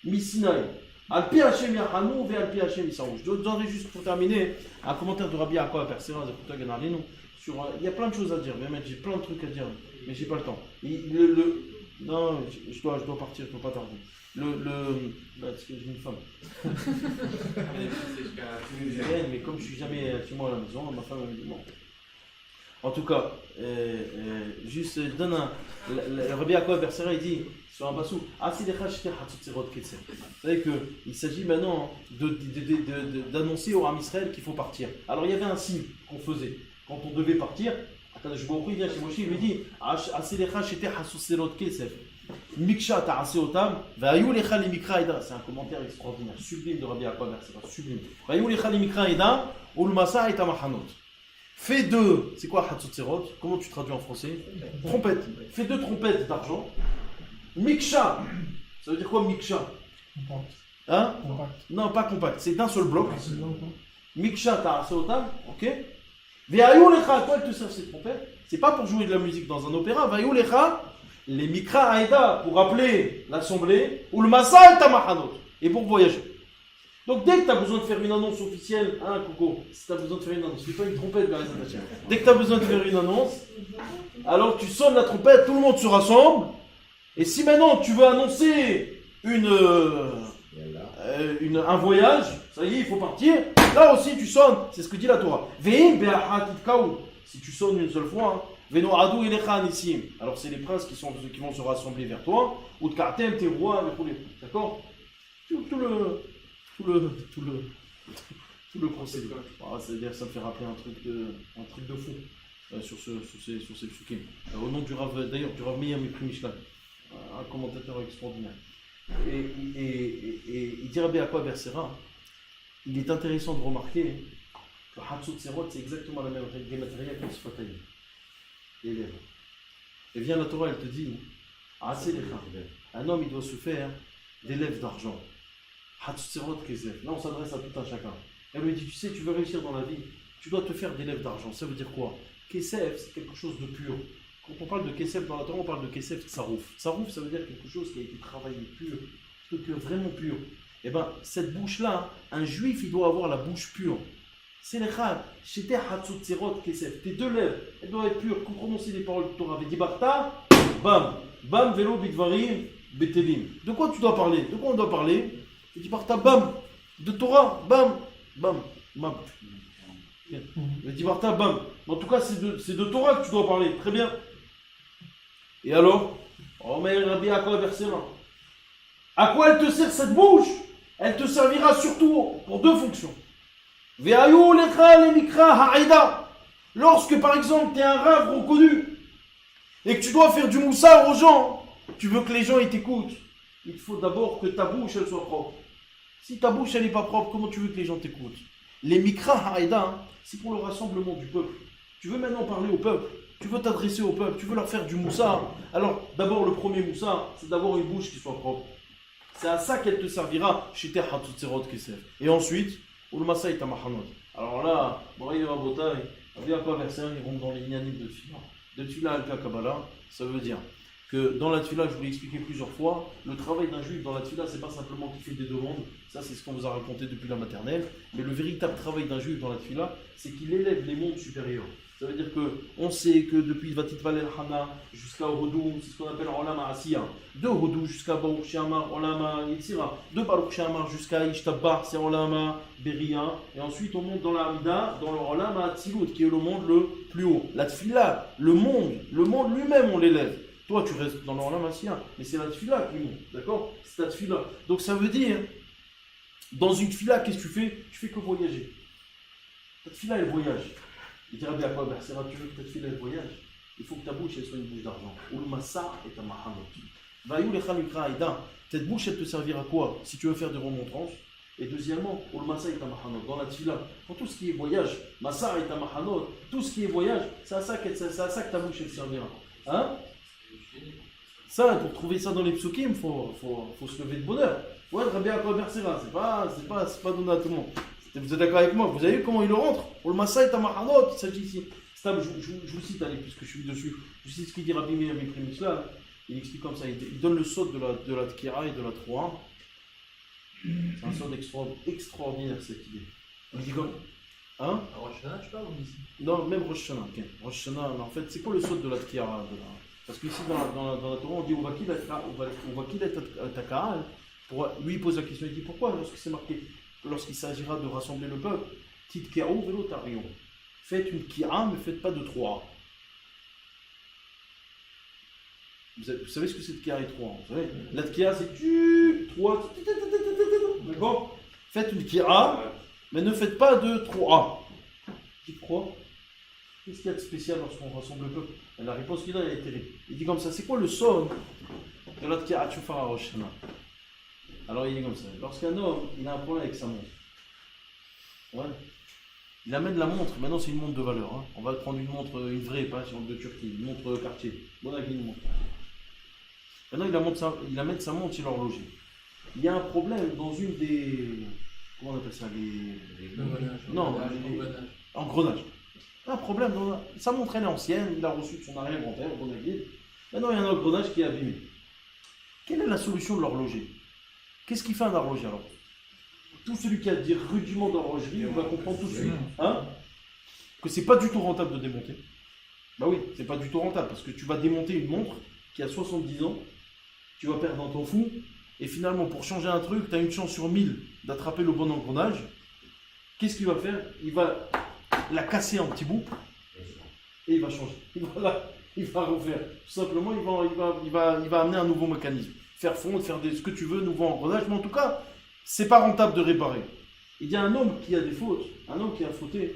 A: Misinaï. Alpi Hashem Yahanou, ve Alpi Hashem Yissaou. Je donnerai juste pour terminer un commentaire de Rabbi Yaakov Persera, sur. Il y a plein de choses à dire, mais j'ai plein de trucs à dire, mais j'ai pas le temps. Non, je dois partir, je peux pas tarder. Parce que j'ai une femme. Mais comme je suis jamais chez moi à la maison, ma femme me dit bon. En tout cas, juste, je donne le Rabbi Yaakov Persera, il dit sur un bassou, vous savez qu'il s'agit maintenant d'annoncer au Ham Israël qu'il faut partir. Alors il y avait un signe qu'on faisait quand on devait partir. Je vois il vient chez Moshe, il lui dit c'est un commentaire extraordinaire, sublime de Rabbi Yaakov Persera, sublime. Fais deux, c'est quoi Hatzotzerot? Comment tu traduis en français? Trompette. Fais deux trompettes d'argent. Miksha, ça veut dire quoi Miksha? Hein? Non, pas compact, c'est d'un seul bloc. Miksha, t'as assez autant, ok? Ve'ayou lecha, toi, elle te sert ces trompettes. C'est pas pour jouer de la musique dans un opéra. Ve'ayou lecha, les mikra aïda, pour appeler l'assemblée, ou le massa et tamahanot, et pour voyager. Donc dès que tu as besoin de faire une annonce officielle, hein Coco, si tu as besoin de faire une annonce, fais pas une trompette, dès que tu as besoin de faire une annonce, alors tu sonnes la trompette, tout le monde se rassemble, et si maintenant tu veux annoncer un voyage, ça y est, il faut partir, là aussi tu sonnes, c'est ce que dit la Torah. Si tu sonnes une seule fois, alors c'est les princes qui vont se rassembler vers toi, ou de kartem, tes rois, d'accord? Tout le procédé. C'est-à-dire ça me fait rappeler un truc de fou sur ces psukim. Au nom du Rav, d'ailleurs, du Rav Meir Mipri Mishkan, un commentateur extraordinaire. Et il dit Rabbi Yaakov Persera, il est intéressant de remarquer que Hatzotzerot, c'est exactement la même matériel que Sfatayim, les lèvres. Et vient la Torah, elle te dit, un homme il doit se faire des lèvres d'argent. Là, on s'adresse à tout un chacun. Elle lui dit, tu sais, tu veux réussir dans la vie, tu dois te faire des lèvres d'argent. Ça veut dire quoi? Kesef, c'est quelque chose de pur. Quand on parle de Kesef dans la Torah, on parle de Kesef Tsarouf. Tsarouf, ça veut dire quelque chose qui a été travaillé pur, truc vraiment pur. Et bien, cette bouche-là, un juif, il doit avoir la bouche pure. C'est les chad. C'était Hatzotzerot Kesef. Tes deux lèvres, elles doivent être pures. Quand prononcer les paroles de Torah, Vedibarta, bam, bam, vélo, bitvarim, betelim. De quoi tu dois parler? De quoi on doit parler? Vedibarta, bam, de Torah, bam, bam, bam. Vedibarta, bam. En tout cas, c'est de Torah que tu dois parler. Très bien. Et alors, Rabbi Yaakov Persera, à quoi elle te sert cette bouche? Elle te servira surtout pour deux fonctions. Lorsque par exemple tu es un rave reconnu et que tu dois faire du moussard aux gens, tu veux que les gens ils t'écoutent, il faut d'abord que ta bouche elle soit propre. Si ta bouche elle n'est pas propre, comment tu veux que les gens t'écoutent? Les mikra haïda, c'est pour le rassemblement du peuple. Tu veux maintenant parler au peuple, tu veux t'adresser au peuple, tu veux leur faire du moussard. Alors d'abord le premier moussard, c'est d'avoir une bouche qui soit propre. C'est à ça qu'elle te servira. Et ensuite, alors là, Rabbi Yaakov Persera, ils rentrent dans les inanimes de Tfila. De Tfila al Kabbalah, ça veut dire que dans la Tfila, je vous l'ai expliqué plusieurs fois, le travail d'un juif dans la Tfila, c'est pas simplement qu'il fait des demandes, ça c'est ce qu'on vous a raconté depuis la maternelle, mais le véritable travail d'un juif dans la Tfila, c'est qu'il élève les mondes supérieurs. Ça veut dire qu'on sait que depuis Vatit Valel Hana jusqu'à Hodou, c'est ce qu'on appelle Olama Asiya. De Hodou jusqu'à Baruch She'amar, Olama Yetzira. De Baruch She'amar jusqu'à Ishtabbar, c'est Olama Beria. Et ensuite on monte dans la Hamida, dans le Olama Atzilut, qui est le monde le plus haut. La Tfila, le monde lui-même, on l'élève. Toi tu restes dans le Olama Asiya, mais c'est la Tfila qui monte, d'accord? C'est la Tfila. Donc ça veut dire, dans une Tfila, qu'est-ce que tu fais? Tu fais que voyager. Ta Tfila, elle voyage. Il dit Rabbi Yaakov Persera, tu veux que ta fille elle voyage, il faut que ta bouche elle soit une bouche d'argent. Ou le massa et ta mahanot. Vayou lecha mikra aïda. Cette bouche elle te servira à quoi? Si tu veux faire des remontrances. Et deuxièmement, ou le massa et ta mahanot. Dans la tfila, pour tout ce qui est voyage, massa et ta mahanot, tout ce qui est voyage, c'est à ça que ta bouche elle servira. Hein? Ça, pour trouver ça dans les psukim, il faut se lever de bonheur. Il faut être Rabbi Yaakov Bersera. C'est pas donné à tout le monde. Vous êtes d'accord avec moi? Vous avez vu comment il le rentre? Pour le Maasai Tamahadot, il s'agit ici. Stable, je vous cite, allez, puisque je suis dessus. Je vous cite ce qu'il dit Rabbi Meir Mishla. Il explique comme ça. Il donne le saut de la Tkira et de la Troa. C'est un saut extraordinaire, cette idée. Il dit comme. Hein?
B: À Rosh Hashanah, tu parles ou ici?
A: Non, même Rosh Hashanah. Okay. Rosh Hashanah, en fait, c'est quoi le saut de la Tkira? Parce qu'ici, dans la Torah, on dit Uvakil et Taka'al. Lui, il pose la question, il dit pourquoi, lorsque c'est marqué, lorsqu'il s'agira de rassembler le peuple, Titke'ou velo tarion. Faites une Kira, mais faites pas de Troa. Vous savez ce que c'est Tkira et Troa? Vous savez, la Tkira, c'est Troa. D'accord? Faites une Kira, mais ne faites pas de Troa. Qui croit? Qu'est-ce qu'il y a de spécial lorsqu'on rassemble le peuple? La réponse qu'il a, elle est terrible. Il dit comme ça, c'est quoi le son de la Tkira Tchoufara Rosh Hashanah? Alors il dit comme ça, lorsqu'un homme, il a un problème avec sa montre, ouais, il amène la montre, maintenant c'est une montre de valeur, hein. On va prendre une montre, une vraie, pas une montre de Turquie, une montre quartier, bon avec une montre. Maintenant il amène sa montre chez l'horloger. Il y a un problème dans une des, comment on appelle ça, engrenages. Un problème, sa montre elle est ancienne, il a reçu de son arrière-grand-père, bon avec. Maintenant il y a un engrenage qui est abîmé. Quelle est la solution de l'horloger? Qu'est-ce qu'il fait un horloger alors? Tout celui qui a des rudiments d'horlogerie, il va comprendre tout de suite, hein, que c'est pas du tout rentable de démonter. Bah oui, c'est pas du tout rentable parce que tu vas démonter une montre qui a 70 ans, tu vas perdre un temps fou, et finalement pour changer un truc, tu as une chance sur 1000 d'attraper le bon engrenage. Qu'est-ce qu'il va faire? Il va la casser en petits bouts et il va changer. Il va refaire. Tout simplement, il va amener un nouveau mécanisme. Faire fondre, faire ce que tu veux, nouveau engrenage, mais en tout cas, c'est pas rentable de réparer. Il y a un homme qui a des fautes, un homme qui a fauté,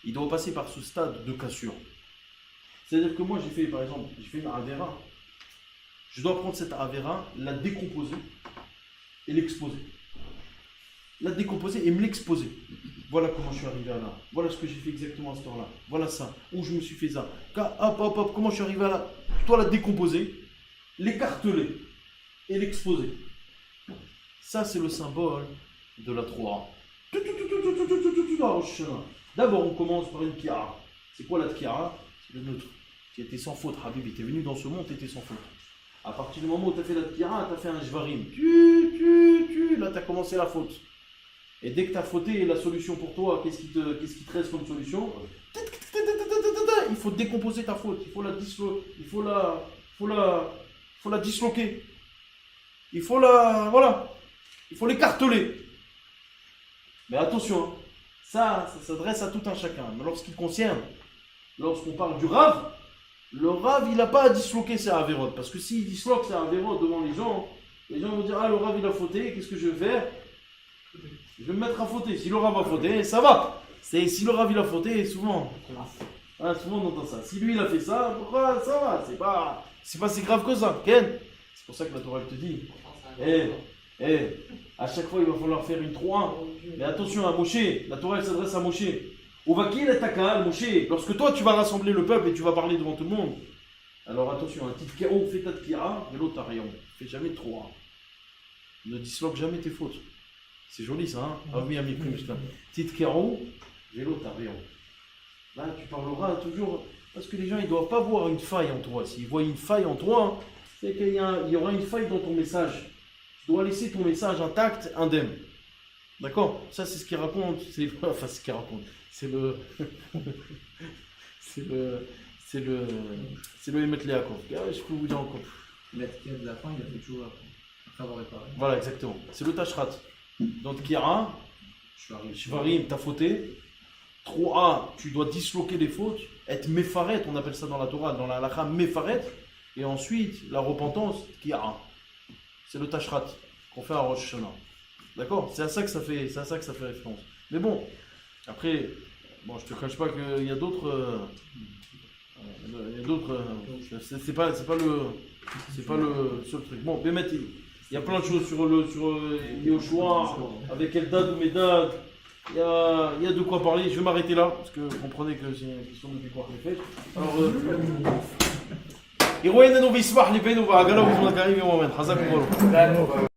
A: il doit passer par ce stade de cassure. C'est-à-dire que moi, j'ai fait une Avera. Je dois prendre cette Avera, la décomposer et l'exposer. La décomposer et me l'exposer. Voilà comment je suis arrivé à là. Voilà ce que j'ai fait exactement à ce temps-là. Voilà ça. Où je me suis fait ça. Hop, comment je suis arrivé à là. Je dois la décomposer, l'écarteler et l'exposer. Ça, c'est le symbole de la Troa. D'abord, on commence par une Kira. C'est quoi la Kira? C'est le neutre. Tu étais sans faute, Habib. Tu es venu dans ce monde, tu étais sans faute. À partir du moment où tu as fait la Kira, tu as fait un Jvarim. Là, tu as commencé la faute. Et dès que tu as fauté, la solution pour toi, qu'est-ce qui te reste comme solution? Il faut décomposer ta faute. Il faut la disloquer. Il faut l'écarteler. Mais attention, hein, ça s'adresse à tout un chacun. Mais lorsqu'on parle du Rav, le Rav, il n'a pas à disloquer ses Averot. Parce que s'il disloque ses Averot devant les gens vont dire, ah, le Rav, il a fauté, qu'est-ce que je vais faire? Je vais me mettre à fauter. Si le Rav a fauté, ça va. Si le Rav, il a fauté, souvent on entend ça. Si lui, il a fait ça, pourquoi ça va? C'est pas si grave que ça, Ken. C'est pour ça que la Torah, elle te dit, à chaque fois, il va falloir faire une 3-1. Mais attention à Moshe, la Torah, elle s'adresse à Moshe. Ovakil et Takal, Moshe, lorsque toi, tu vas rassembler le peuple et tu vas parler devant tout le monde, alors attention, un petit kéro, fais ta tkira, et l'autre arion. Fais jamais de 3-1. Ne disloque jamais tes fautes. C'est joli ça, hein? Ah oui, ami Primishka. Petite kéro, vélo tarion. Là, tu parleras toujours, parce que les gens, ils ne doivent pas voir une faille en toi. S'ils voient une faille en toi, c'est qu'il y aura une faille dans ton message. Tu dois laisser ton message intact, indemne. D'accord? Ça, c'est ce qu'il raconte. Enfin, ce qu'il raconte. C'est le Emet Leakov. Je peux vous dire encore.
E: La tkira de la fin, il a fait toujours après avoir réparé.
A: Voilà, exactement. C'est le Tashrat. Donc, Kira, Shvarim, t'as fauté. 3A, tu dois disloquer les fautes. Être mefaret, on appelle ça dans la Torah, dans la halakha, mefaret. Et ensuite, la repentance, Kira. C'est le Tashrat qu'on fait à Rosh Hashanah. D'accord? C'est à ça que ça fait référence. Mais bon, après, je te cache pas qu'il y a d'autres. C'est pas le seul truc. Bon, Bémet, il y a plein de choses sur Yoshua, avec Eldad ou Medad. Il y a de quoi parler. Je vais m'arrêter là, parce que vous comprenez que c'est une question de quoi fait. Alors, يروينا نو بيسمح لي بينه وبعقله وزمن كريم يوم من حزاكم الله.